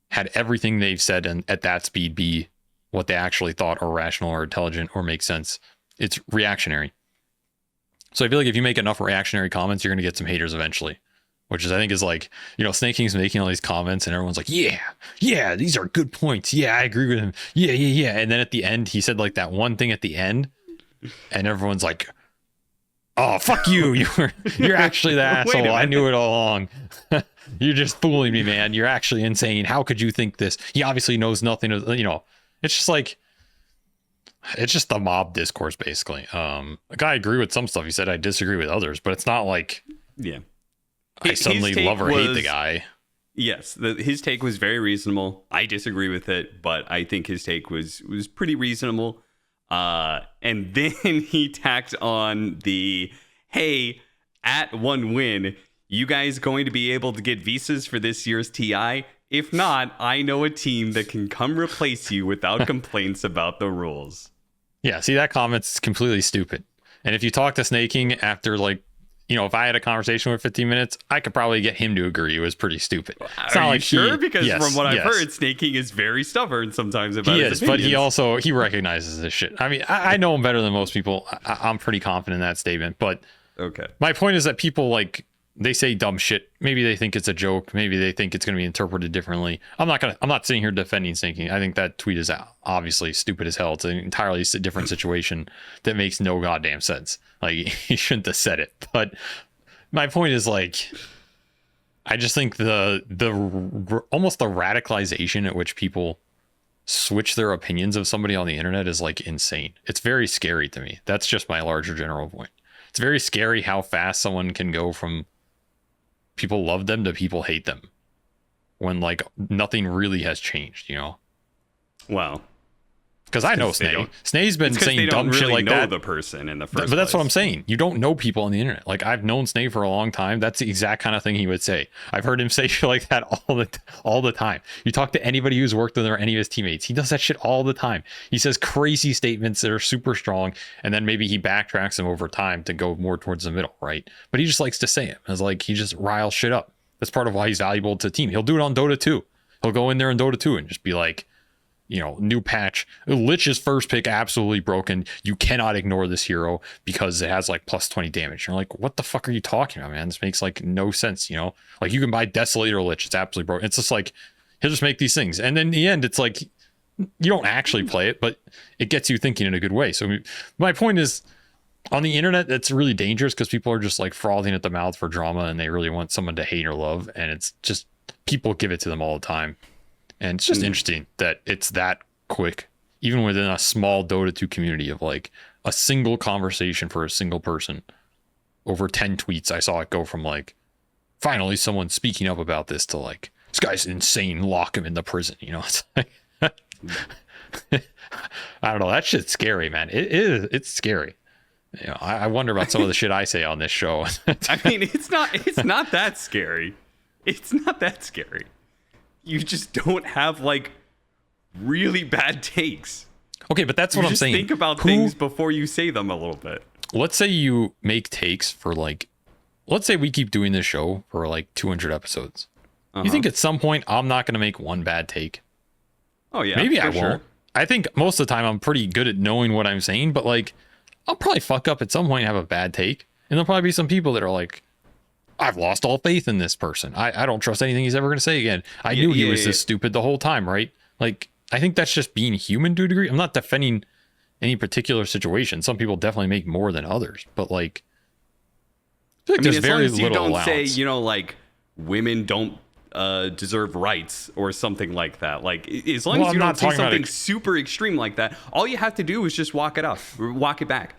had everything they've said and at that speed be what they actually thought, or rational, or intelligent, or make sense. It's reactionary. So I feel like if you make enough reactionary comments, you're going to get some haters eventually, which is, I think, is like, Snaking's making all these comments and everyone's like, yeah, these are good points. Yeah, I agree with him. Yeah. And then at the end, he said, like, that one thing at the end, and everyone's like, oh, fuck you. You're actually the asshole. I knew it all along. You're just fooling me, man. You're actually insane. How could you think this? He obviously knows nothing. It's just like, it's just the mob discourse, basically. Like, I agree with some stuff he said. I disagree with others, but it's not like, I suddenly love or hate the guy. Yes, his take was very reasonable. I disagree with it, but I think his take was pretty reasonable. And then he tacked on the, hey, at 1 win, you guys going to be able to get visas for this year's TI? If not, I know a team that can come replace you without complaints about the rules. Yeah, see, that comment's completely stupid. And if you talk to Sneyking after, like, you know, if I had a conversation with 15 minutes, I could probably get him to agree it was pretty stupid. It's Are you sure? Because from what I've heard, Sneyking is very stubborn sometimes about his opinions. But he recognizes this shit. I mean, I know him better than most people. I'm pretty confident in that statement. But okay, my point is that people, like, they say dumb shit. Maybe they think it's a joke. Maybe they think it's going to be interpreted differently. I'm not sitting here defending Sneyking. I think that tweet is obviously stupid as hell. It's an entirely different situation that makes no goddamn sense. Like, he shouldn't have said it. But my point is, like, I just think the almost the radicalization at which people switch their opinions of somebody on the internet is, like, insane. It's very scary to me. That's just my larger general point. It's very scary how fast someone can go from people love them to people hate them when, like, nothing really has changed, you know? Wow. Because I know Sney. Sney's been saying dumb shit like that. The person in the first but that's what I'm saying. You don't know people on the internet. Like, I've known Sney for a long time. That's the exact kind of thing he would say. I've heard him say shit like that all the time. You talk to anybody who's worked with him or any of his teammates, he does that shit all the time. He says crazy statements that are super strong, and then maybe he backtracks them over time to go more towards the middle, right? But he just likes to say it. It's like he just riles shit up. That's part of why he's valuable to the team. He'll do it on Dota 2. He'll go in there in Dota 2 and just be like, you know, new patch, Lich's first pick absolutely broken. You cannot ignore this hero because it has like plus 20 damage. You're like, what the fuck are you talking about, man? This makes like no sense, you know? Like, you can buy Desolator Lich, it's absolutely broken. It's just like, he'll just make these things. And then in the end, it's like, you don't actually play it, but it gets you thinking in a good way. So my point is, on the internet, that's really dangerous because people are just like frothing at the mouth for drama and they really want someone to hate or love. And it's just, people give it to them all the time. And it's just interesting that it's that quick, even within a small Dota 2 community of like a single conversation for a single person. Over 10 tweets, I saw it go from like, finally someone speaking up about this to like, this guy's insane, lock him in the prison. You know, it's like, I don't know. That shit's scary, man. It's scary. You know, I wonder about some of the shit I say on this show. I mean, it's not that scary. It's not that scary. You just don't have like really bad takes. Okay, but that's what I'm saying. Think about things before you say them a little bit. Let's say you make takes for like, let's say we keep doing this show for like 200 episodes. You think at some point I'm not going to make one bad take? Oh yeah, maybe I won't. I think most of the time I'm pretty good at knowing what I'm saying, but like I'll probably fuck up at some point and have a bad take. And there'll probably be some people that are like, I've lost all faith in this person. I don't trust anything he's ever going to say again. I knew he was this stupid the whole time, right? Like, I think that's just being human to a degree. I'm not defending any particular situation. Some people definitely make more than others, but like, I feel like there's very little allowance. You don't say, you know, like women don't deserve rights or something like that. Like, as long as you don't say something super extreme like that, all you have to do is just walk it back.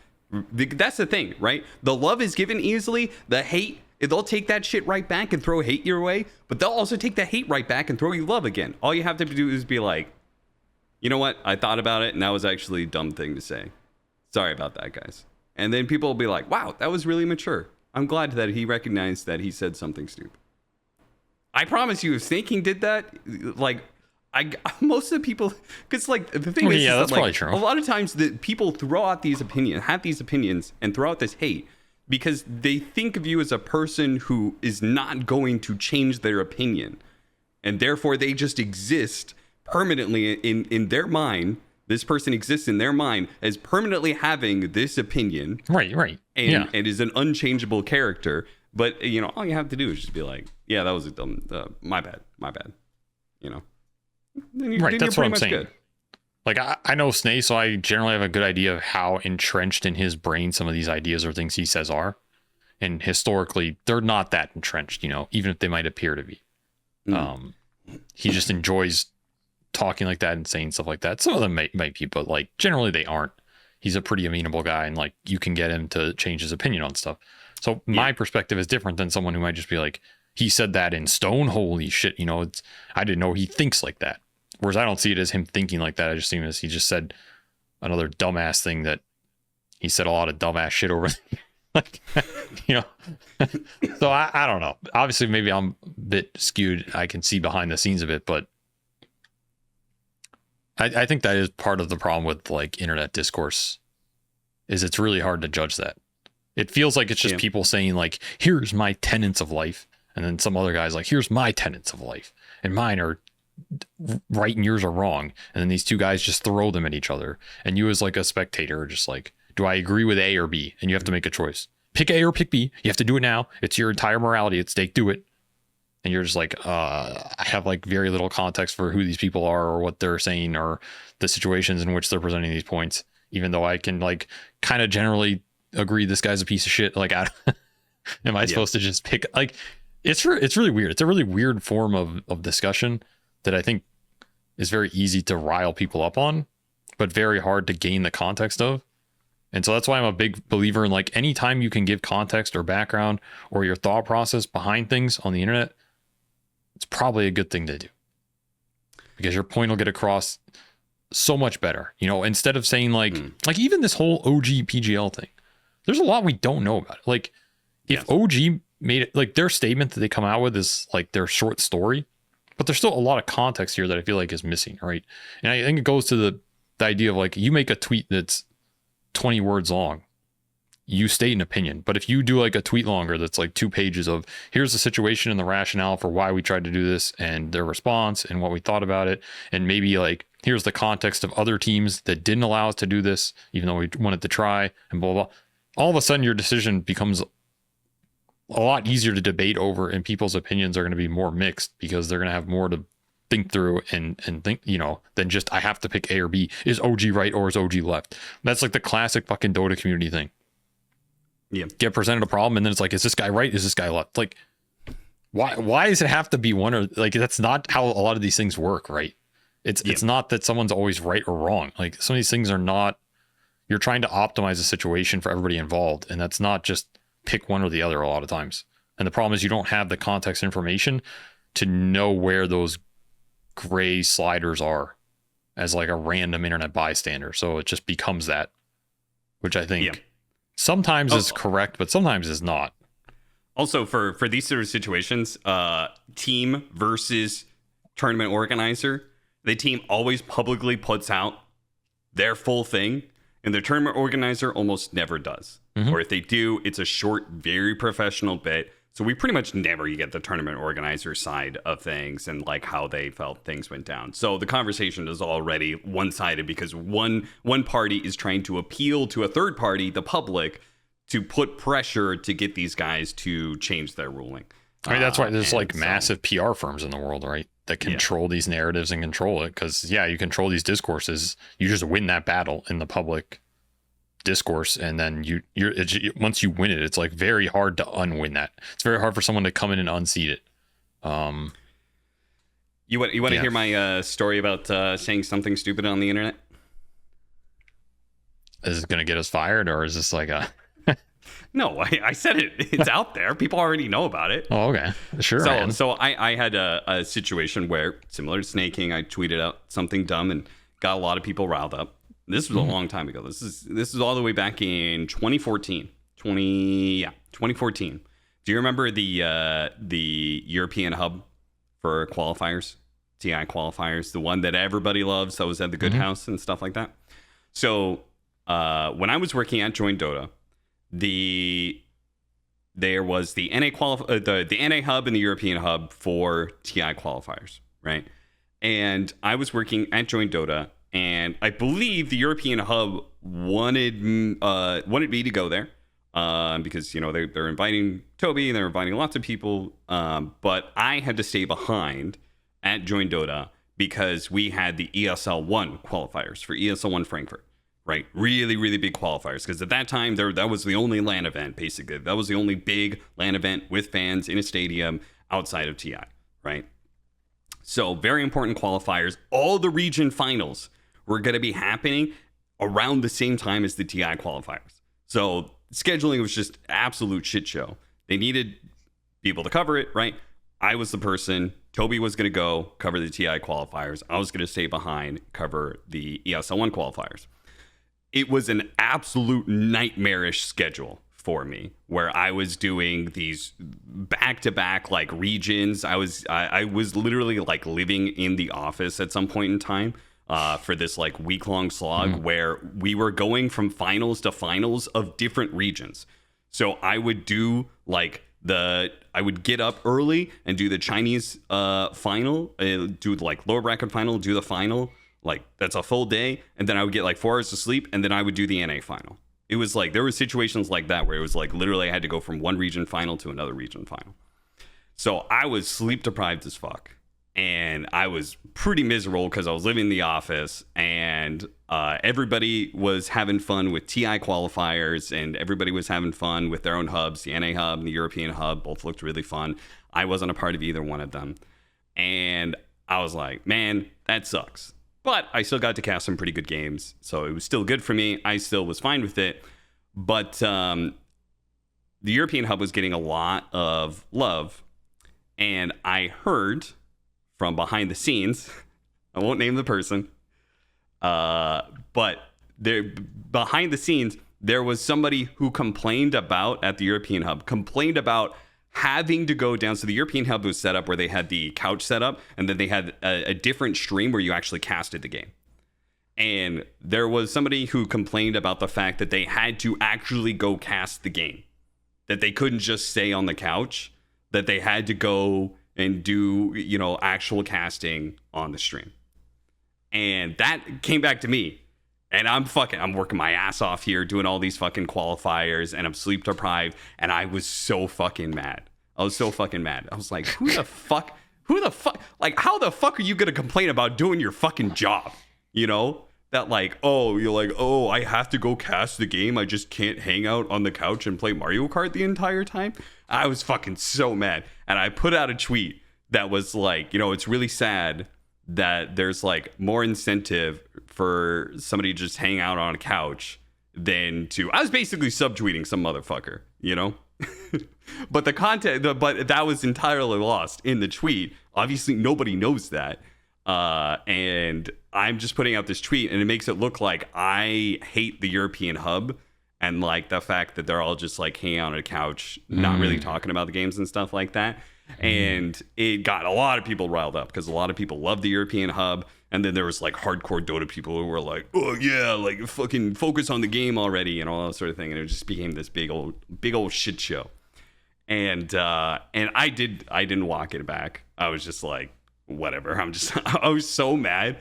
That's the thing, right? The love is given easily. The hate, they'll take that shit right back and throw hate your way, but they'll also take the hate right back and throw you love again. All you have to do is be like, you know what? I thought about it and that was actually a dumb thing to say. Sorry about that, guys. And then people will be like, wow, that was really mature. I'm glad that he recognized that he said something stupid. I promise you, if Sneyking did that, like, most of the people, because like the thing is, that's like, probably true. A lot of times the people throw out these opinions, have these opinions, and throw out this hate because they think of you as a person who is not going to change their opinion, and therefore they just exist permanently in their mind. This person exists in their mind as permanently having this opinion, right, and is an unchangeable character. But you know, all you have to do is just be like, yeah, that was a dumb, my bad, you know. Right, that's what I'm saying. Good. Like, I know Sney, so I generally have a good idea of how entrenched in his brain some of these ideas or things he says are. And historically, they're not that entrenched, you know, even if they might appear to be. He just enjoys talking like that and saying stuff like that. Some of them might be, but like generally they aren't. He's a pretty amenable guy, and like you can get him to change his opinion on stuff. So my perspective is different than someone who might just be like, he said that in stone. Holy shit. I didn't know he thinks like that. Whereas I don't see it as him thinking like that. I just see him as he just said another dumbass thing that he said a lot of dumbass shit over. Like, so I don't know. Obviously, maybe I'm a bit skewed. I can see behind the scenes of it, but I think that is part of the problem with like internet discourse is it's really hard to judge that. It feels like it's just people saying like, here's my tenets of life. And then some other guy's like, here's my tenets of life. And mine are right and yours are wrong. And then these two guys just throw them at each other. And you as like a spectator are just like, do I agree with A or B? And you have to make a choice. Pick A or pick B. You have to do it now. It's your entire morality at stake. Do it. And you're just like, I have like very little context for who these people are or what they're saying or the situations in which they're presenting these points. Even though I can like kind of generally agree this guy's a piece of shit. Like, am I supposed to just pick? Like, it's really weird. It's a really weird form of discussion that I think is very easy to rile people up on, but very hard to gain the context of. And so that's why I'm a big believer in like anytime you can give context or background or your thought process behind things on the internet, it's probably a good thing to do because your point will get across so much better. Instead of saying like even this whole OG PGL thing, there's a lot we don't know about it. Like if OG made it, like their statement that they come out with is like their short story, but there's still a lot of context here that I feel like is missing. Right. And I think it goes to the idea of like, you make a tweet that's 20 words long, you state an opinion. But if you do like a tweet longer that's like 2 pages of here's the situation and the rationale for why we tried to do this and their response and what we thought about it, and maybe like here's the context of other teams that didn't allow us to do this even though we wanted to try, and blah blah, all of a sudden your decision becomes a lot easier to debate over, and people's opinions are going to be more mixed because they're going to have more to think through and think, than just I have to pick A or B. Is OG right or is OG left? That's like the classic fucking Dota community thing. Yeah. Get presented a problem and then it's like, is this guy right? Is this guy left? Like, why does it have to be one or like, that's not how a lot of these things work, right? It's not that someone's always right or wrong. Like some of these things are not, you're trying to optimize a situation for everybody involved. And that's not just pick one or the other a lot of times. And the problem is you don't have the context information to know where those gray sliders are as like a random internet bystander. So it just becomes that, which I think sometimes is correct, but sometimes is not. Also for these sort of situations, team versus tournament organizer, the team always publicly puts out their full thing and the tournament organizer almost never does. Or if they do, it's a short, very professional bit. So we pretty much never get the tournament organizer side of things and like how they felt things went down. So the conversation is already one-sided because one party is trying to appeal to a third party, the public, to put pressure to get these guys to change their ruling. I mean, that's why there's like massive PR firms in the world, right? That control these narratives and control it. Because you control these discourses. You just win that battle in the public discourse, and then once you win it, it's like very hard to unwin that. It's very hard for someone to come in and unseat it. You want to hear my story about saying something stupid on the internet? Is it going to get us fired, or is this like a No, I said it. It's out there. People already know about it. Oh, okay. Sure. So I had a situation where, similar to Sneyking, I tweeted out something dumb and got a lot of people riled up. This was a long time ago. This is all the way back in 2014. 2014. Do you remember the European hub for qualifiers, TI qualifiers, the one that everybody loves, that was at the Good House and stuff like that? So when I was working at Join Dota, there was the NA the NA hub and the European hub for TI qualifiers, right? And I was working at Join Dota. And I believe the European hub wanted me to go there because, they're inviting Toby and they're inviting lots of people. But I had to stay behind at Join Dota because we had the ESL 1 qualifiers for ESL 1 Frankfurt, right? Really, really big qualifiers because at that time, that was the only LAN event, basically. That was the only big LAN event with fans in a stadium outside of TI, right? So very important qualifiers. All the region finals were going to be happening around the same time as the TI qualifiers. So scheduling was just absolute shit show. They needed, people to cover it, right? I was the person. Toby was going to go cover the TI qualifiers. I was going to stay behind, cover the ESL1 qualifiers. It was an absolute nightmarish schedule for me, where I was doing these back-to-back like regions. I was literally like living in the office at some point in time for this like week-long slog where we were going from finals to finals of different regions. So I would do like I would get up early and do the Chinese final, do like lower bracket final, do the final. Like that's a full day. And then I would get like 4 hours of sleep, and then I would do the NA final. It was like, there were situations like that where it was like, literally I had to go from one region final to another region final. So I was sleep deprived as fuck. And I was pretty miserable because I was living in the office, and everybody was having fun with TI qualifiers, and everybody was having fun with their own hubs. The NA hub and the European hub both looked really fun. I wasn't a part of either one of them. And I was like, man, that sucks. But I still got to cast some pretty good games, so it was still good for me. I still was fine with it. But the European hub was getting a lot of love, and I heard from behind the scenes, I won't name the person, but there behind the scenes, there was somebody who complained about, at the European hub, complained about having to go down. So the European hub was set up where they had the couch set up, and then they had a different stream where you actually casted the game. And there was somebody who complained about the fact that they had to actually go cast the game, that they couldn't just stay on the couch, that they had to go and do, you know, actual casting on the stream. And that came back to me. And I'm working my ass off here doing all these fucking qualifiers, and I'm sleep deprived, and I was so fucking mad. I was so fucking mad. I was like, who the fuck, like, how the fuck are you going to complain about doing your fucking job? You know, that like, oh, you're like, oh, I have to go cast the game. I just can't hang out on the couch and play Mario Kart the entire time. I was fucking so mad. And I put out a tweet that was like, you know, it's really sad that there's like more incentive for somebody to just hang out on a couch than to, I was basically subtweeting some motherfucker, you know? But the content, but that was entirely lost in the tweet. Obviously nobody knows that. And I'm just putting out this tweet, and it makes it look like I hate the European hub, and like the fact that they're all just like hanging out on a couch, not really talking about the games and stuff like that. And it got a lot of people riled up because a lot of people love the European hub. And then there was like hardcore Dota people who were like, oh yeah, like fucking focus on the game already and all that sort of thing. And it just became this big old shit show. And I didn't walk it back. I was just like, whatever. I was so mad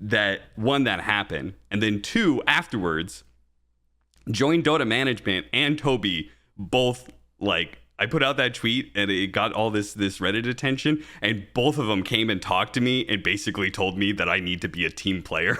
that, one, that happened. And then two, afterwards, joined Dota management and Toby both, like, I put out that tweet and it got all this Reddit attention, and both of them came and talked to me and basically told me that I need to be a team player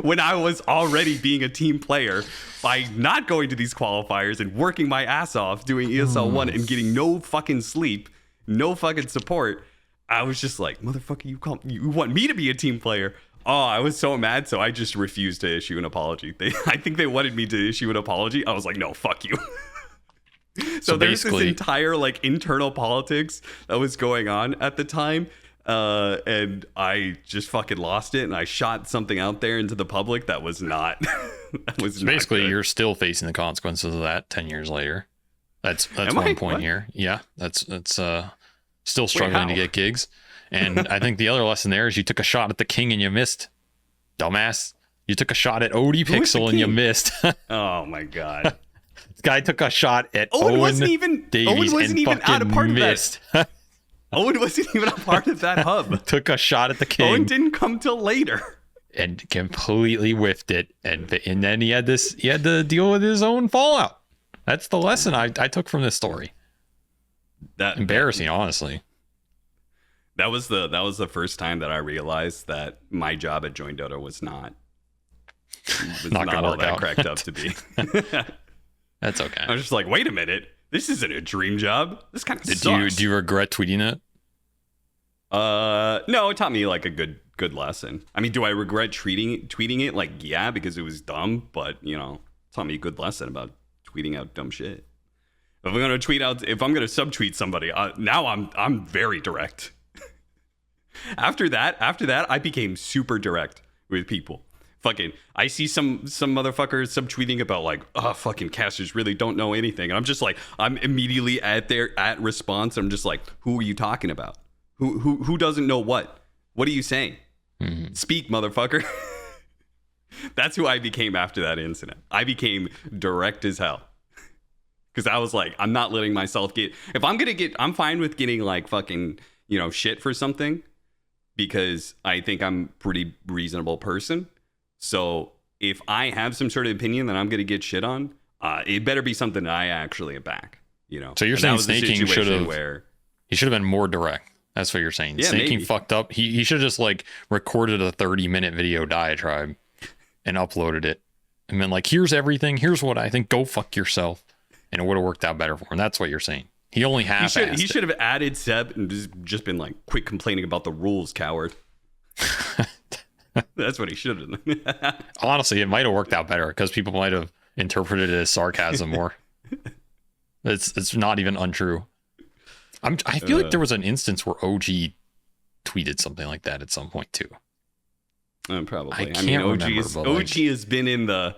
when I was already being a team player by not going to these qualifiers and working my ass off doing ESL 1 and getting no fucking sleep, no fucking support. I was just like, motherfucker, you want me to be a team player? Oh, I was so mad, so I just refused to issue an apology. I think they wanted me to issue an apology. I was like, no, fuck you. So there's this entire like internal politics that was going on at the time, and I just fucking lost it, and I shot something out there into the public that was not. So basically, you're still facing the consequences of that 10 years later. That's one point here. Yeah, that's still struggling to get gigs. And I think the other lesson there is you took a shot at the king and you missed, dumbass. You took a shot at Odie Pixel and you missed. Oh my god. This guy took a shot at Owen Davies and fucking missed. Owen wasn't even a part of that hub. Took a shot at the king. Owen didn't come till later. And completely whiffed it. And then he had to deal with his own fallout. That's the lesson I took from this story. Embarrassing, honestly. That was the first time that I realized that my job at Join Dota was not all that cracked up to be. That's okay. I was just like, wait a minute, this isn't a dream job. This kind of sucks. Do you regret tweeting it? No, it taught me like a good lesson. I mean, do I regret tweeting it? Like, yeah, because it was dumb, but you know, it taught me a good lesson about tweeting out dumb shit. If I'm gonna tweet out, if I'm gonna subtweet somebody, now I'm very direct. After that, I became super direct with people. Fucking, I see some motherfuckers subtweeting about like, oh, fucking casters really don't know anything. And I'm just like, I'm immediately at response. I'm just like, who are you talking about? Who doesn't know what? What are you saying? Mm-hmm. Speak, motherfucker. That's who I became after that incident. I became direct as hell. Because I was like, I'm not letting myself get, if I'm gonna get, I'm fine with getting like fucking, shit for something, because I think I'm a pretty reasonable person. So if I have some sort of opinion that I'm going to get shit on, it better be something that I actually back, So you're saying Sneyking should have been more direct. That's what you're saying. Yeah, Sneyking fucked up. He should have just like recorded a 30-minute video diatribe and uploaded it. And been like, here's everything. Here's what I think. Go fuck yourself. And it would have worked out better for him. That's what you're saying. He only half-assed He should have added Seb and just been like, quit complaining about the rules, coward. That's what he should have done. Honestly, it might have worked out better because people might have interpreted it as sarcasm more. It's not even untrue. I feel like there was an instance where OG tweeted something like that at some point too. Probably. I mean, OG has been in the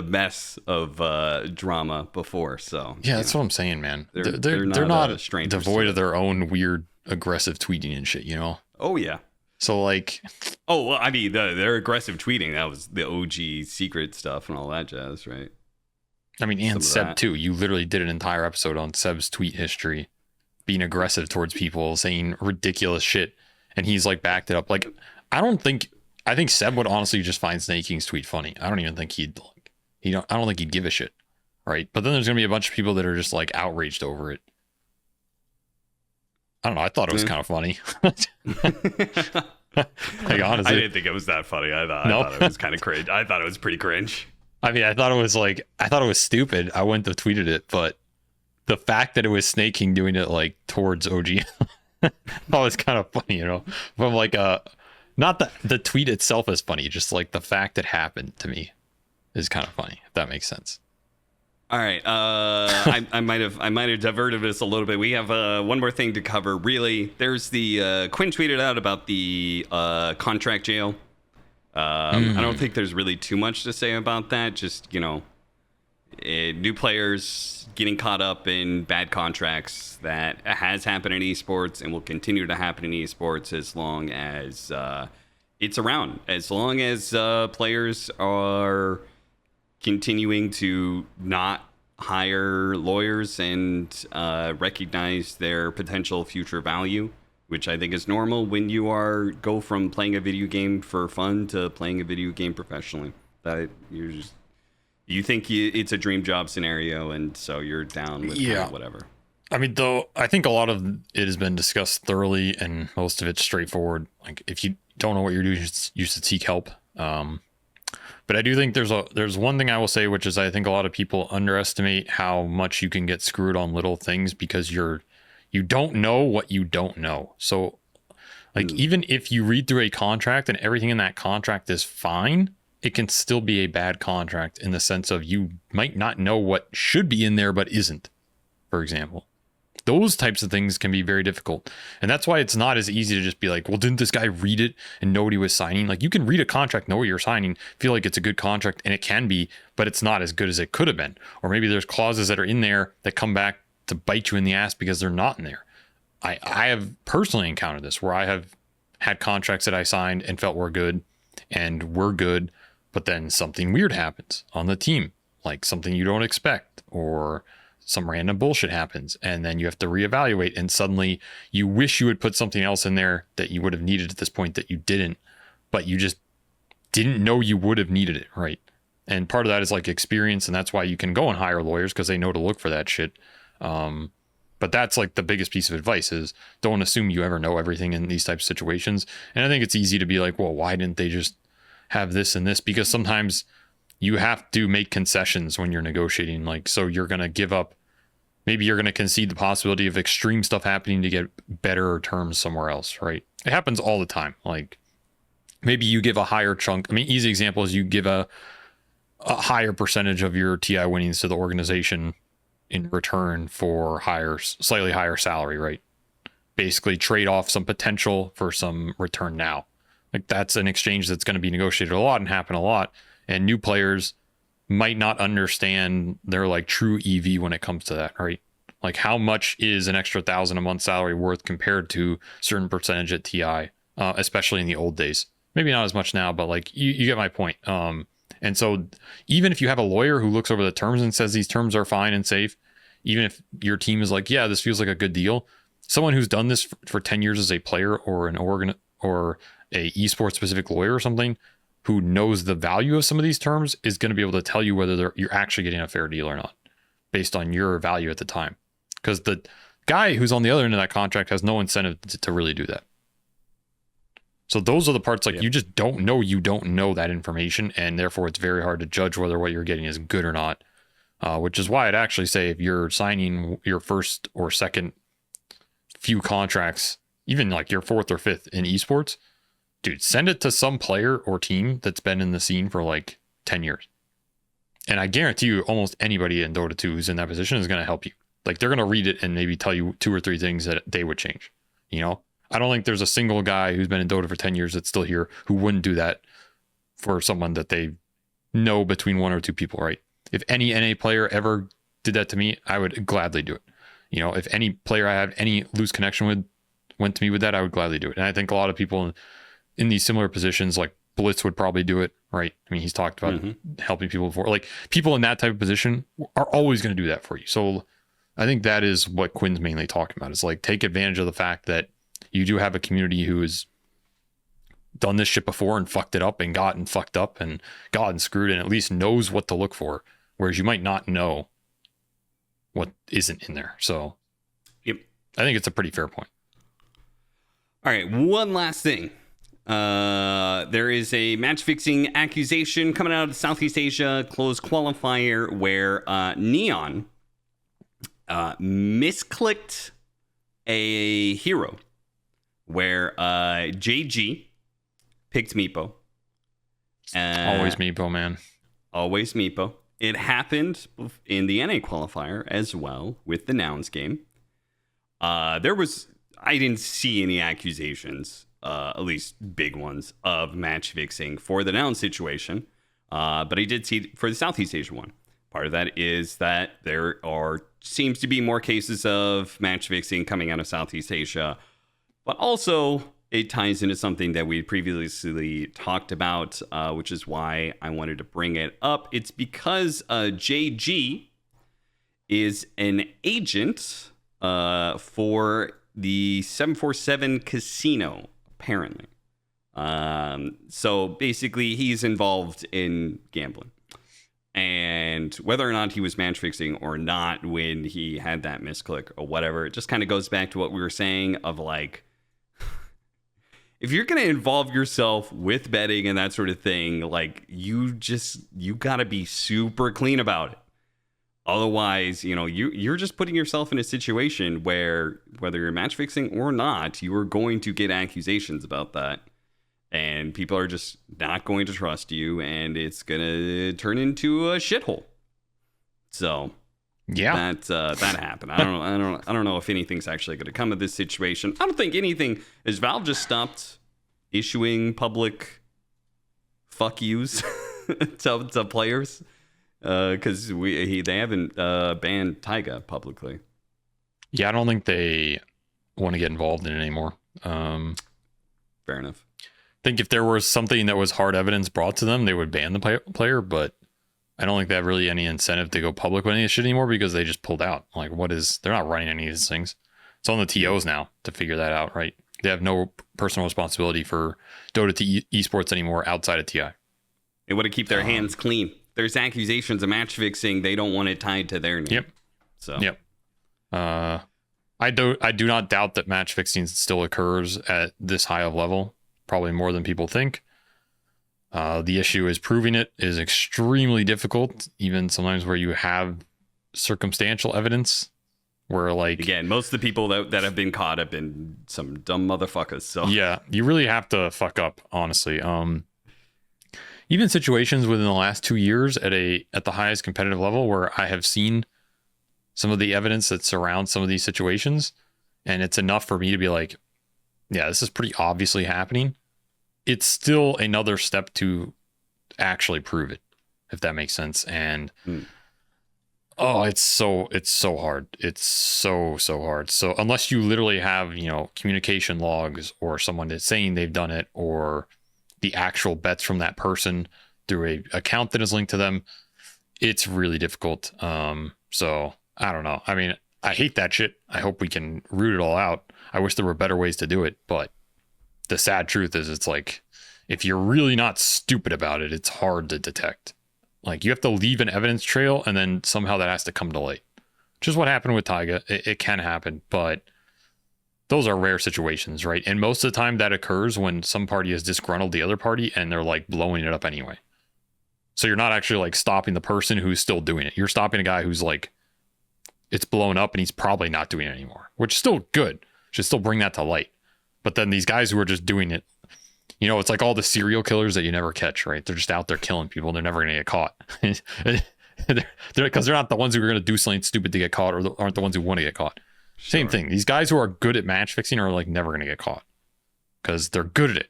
mess of drama before, so yeah, that's what I'm saying, man. They're not devoid of their own weird aggressive tweeting and shit, Oh yeah. So like, oh well, I mean, their aggressive tweeting, that was the OG secret stuff and all that jazz, right? I mean, and Seb too. You literally did an entire episode on Seb's tweet history, being aggressive towards people, saying ridiculous shit, and he's like backed it up. Like, I think Seb would honestly just find Sneyking's tweet funny. I don't even think I don't think he'd give a shit, right? But then there's gonna be a bunch of people that are just like outraged over it. I don't know. I thought it was kind of funny. Like, honestly, I didn't think it was that funny. I thought it was kind of cringe. I thought it was pretty cringe. I mean, I thought it was stupid. I wouldn't have tweeted it, but the fact that it was Sneyking doing it like towards OG, that was kind of funny, From like not the tweet itself is funny, just like the fact it happened to me is kind of funny. If that makes sense. All right, I might have diverted this a little bit. We have one more thing to cover. Really, there's the Quinn tweeted out about the contract jail. I don't think there's really too much to say about that. Just new players getting caught up in bad contracts. That has happened in esports and will continue to happen in esports as long as it's around. As long as players are continuing to not hire lawyers and recognize their potential future value, which I think is normal when you go from playing a video game for fun to playing a video game professionally. That you think it's a dream job scenario, and so you're down with whatever. I mean, though, I think a lot of it has been discussed thoroughly, and most of it's straightforward. Like, if you don't know what you're doing, you should seek help. But I do think there's one thing I will say, which is I think a lot of people underestimate how much you can get screwed on little things because you don't know what you don't know. So like, even if you read through a contract and everything in that contract is fine, it can still be a bad contract in the sense of you might not know what should be in there but isn't, for example. Those types of things can be very difficult. And that's why it's not as easy to just be like, well, didn't this guy read it and know what he was signing? Like, you can read a contract, know what you're signing, feel like it's a good contract, and it can be, but it's not as good as it could have been. Or maybe there's clauses that are in there that come back to bite you in the ass because they're not in there. I have personally encountered this where I have had contracts that I signed and felt were good, but then something weird happens on the team, like something you don't expect, or some random bullshit happens, and then you have to reevaluate, and suddenly you wish you would put something else in there that you would have needed at this point that you didn't, but you just didn't know you would have needed it, right? And part of that is like experience, and that's why you can go and hire lawyers, because they know to look for that shit. But that's like the biggest piece of advice is don't assume you ever know everything in these types of situations. And I think it's easy to be like, well, why didn't they just have this and this? Because sometimes you have to make concessions when you're negotiating. Like, so you're going to give up, maybe you're going to concede the possibility of extreme stuff happening to get better terms somewhere else, right? It happens all the time. Like, maybe you give a higher chunk. I mean, easy example is you give a higher percentage of your TI winnings to the organization in return for slightly higher salary, right? Basically trade off some potential for some return now. Like that's an exchange that's going to be negotiated a lot and happen a lot. And new players might not understand their like true EV when it comes to that, right? Like how much is an extra $1,000 a month salary worth compared to certain percentage at TI, especially in the old days. Maybe not as much now, but like you get my point. And so even if you have a lawyer who looks over the terms and says these terms are fine and safe, even if your team is like, yeah, this feels like a good deal, someone who's done this for 10 years as a player or an organ or a esports specific lawyer or something who knows the value of some of these terms is going to be able to tell you whether you're actually getting a fair deal or not based on your value at the time. Because the guy who's on the other end of that contract has no incentive to really do that. So those are the parts like you just don't know that information, and therefore it's very hard to judge whether what you're getting is good or not. Which is why I'd actually say if you're signing your first or second few contracts, even like your fourth or fifth in esports, dude, send it to some player or team that's been in the scene for like 10 years. And I guarantee you almost anybody in Dota 2 who's in that position is going to help you. Like they're going to read it and maybe tell you 2 or 3 things that they would change. You know, I don't think there's a single guy who's been in Dota for 10 years that's still here who wouldn't do that for someone that they know between 1 or 2 people, right? If any NA player ever did that to me, I would gladly do it. You know, if any player I have any loose connection with went to me with that, I would gladly do it. And I think a lot of people in these similar positions, like Blitz would probably do it, right? I mean, he's talked about helping people before. Like people in that type of position are always going to do that for you. So I think that is what Quinn's mainly talking about. Is like take advantage of the fact that you do have a community who has done this shit before and fucked it up and gotten fucked up and gotten screwed and at least knows what to look for. Whereas you might not know what isn't in there. So I think it's a pretty fair point. All right, one last thing. There is a match fixing accusation coming out of Southeast Asia closed qualifier where Neon misclicked a hero where JG picked Meepo. Always Meepo, man. Always Meepo. It happened in the NA qualifier as well with the Nouns game. I didn't see any accusations, at least big ones, of match fixing for the Nouns situation. But I did see for the Southeast Asia one. Part of that is that there seems to be more cases of match fixing coming out of Southeast Asia. But also, it ties into something that we previously talked about, which is why I wanted to bring it up. It's because JG is an agent for the 747 casino, apparently. So basically, he's involved in gambling. And whether or not he was match fixing or not when he had that misclick or whatever, it just kind of goes back to what we were saying of like, if you're going to involve yourself with betting and that sort of thing, like you got to be super clean about it. Otherwise, you know, you're just putting yourself in a situation where whether you're match fixing or not, you are going to get accusations about that. And people are just not going to trust you, and it's going to turn into a shithole. So yeah, that happened. I don't know if anything's actually going to come of this situation. I don't think anything. Is Valve just stopped issuing public fuck yous to players? Because they haven't banned Taiga publicly. Yeah, I don't think they want to get involved in it anymore. Fair enough. I think if there was something that was hard evidence brought to them, they would ban the player, but I don't think they have really any incentive to go public with any of this shit anymore because they just pulled out. Like, they're not running any of these things. It's on the TOs now to figure that out, right? They have no personal responsibility for Dota to esports anymore outside of TI. They want to keep their hands clean. There's accusations of match fixing. They don't want it tied to their name. Yep. I do not doubt that match fixing still occurs at this high of level. Probably more than people think. The issue is proving it is extremely difficult, even sometimes where you have circumstantial evidence where like... Again, most of the people that have been caught have been some dumb motherfuckers. So yeah, you really have to fuck up, honestly. Even situations within the last 2 years at the highest competitive level where I have seen some of the evidence that surrounds some of these situations, and it's enough for me to be like, yeah, this is pretty obviously happening, it's still another step to actually prove it, if that makes sense. And oh, it's so hard. It's so hard. So unless you literally have, communication logs or someone that's saying they've done it, or the actual bets from that person through a account that is linked to them, it's really difficult. So I don't know. I mean, I hate that shit. I hope we can root it all out. I wish there were better ways to do it, but the sad truth is, it's like, if you're really not stupid about it, it's hard to detect. Like, you have to leave an evidence trail, and then somehow that has to come to light, which is what happened with Taiga. It can happen, but those are rare situations, right? And most of the time that occurs when some party has disgruntled the other party and they're like blowing it up anyway. So you're not actually like stopping the person who's still doing it. You're stopping a guy who's like, it's blown up and he's probably not doing it anymore, which is still good. Should still bring that to light. But then these guys who are just doing it, it's like all the serial killers that you never catch, right? They're just out there killing people and they're never going to get caught. Because they're not the ones who are going to do something stupid to get caught, or aren't the ones who want to get caught. Sure. Same thing. These guys who are good at match fixing are like never going to get caught because they're good at it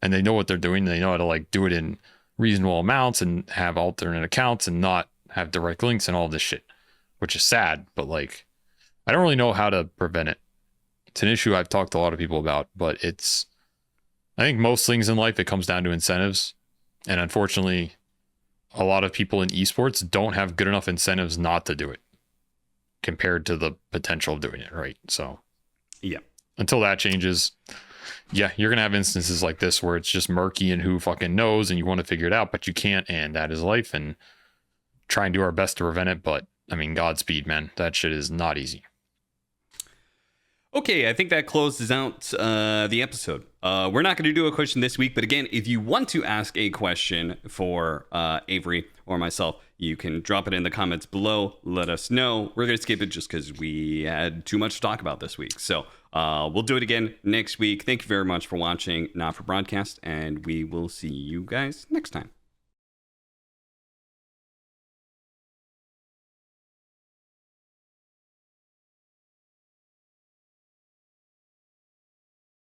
and they know what they're doing. They know how to like do it in reasonable amounts and have alternate accounts and not have direct links and all this shit, which is sad. But like, I don't really know how to prevent it. It's an issue I've talked to a lot of people about, but I think most things in life, it comes down to incentives. And unfortunately, a lot of people in esports don't have good enough incentives not to do it compared to the potential of doing it, right? So yeah, until that changes, yeah, you're going to have instances like this where it's just murky and who fucking knows, and you want to figure it out, but you can't, and that is life, and try and do our best to prevent it. But I mean, Godspeed, man. That shit is not easy. Okay, I think that closes out the episode. We're not going to do a question this week, but again, if you want to ask a question for Avery or myself, you can drop it in the comments below. Let us know. We're going to skip it just because we had too much to talk about this week. So we'll do it again next week. Thank you very much for watching Not For Broadcast, and we will see you guys next time.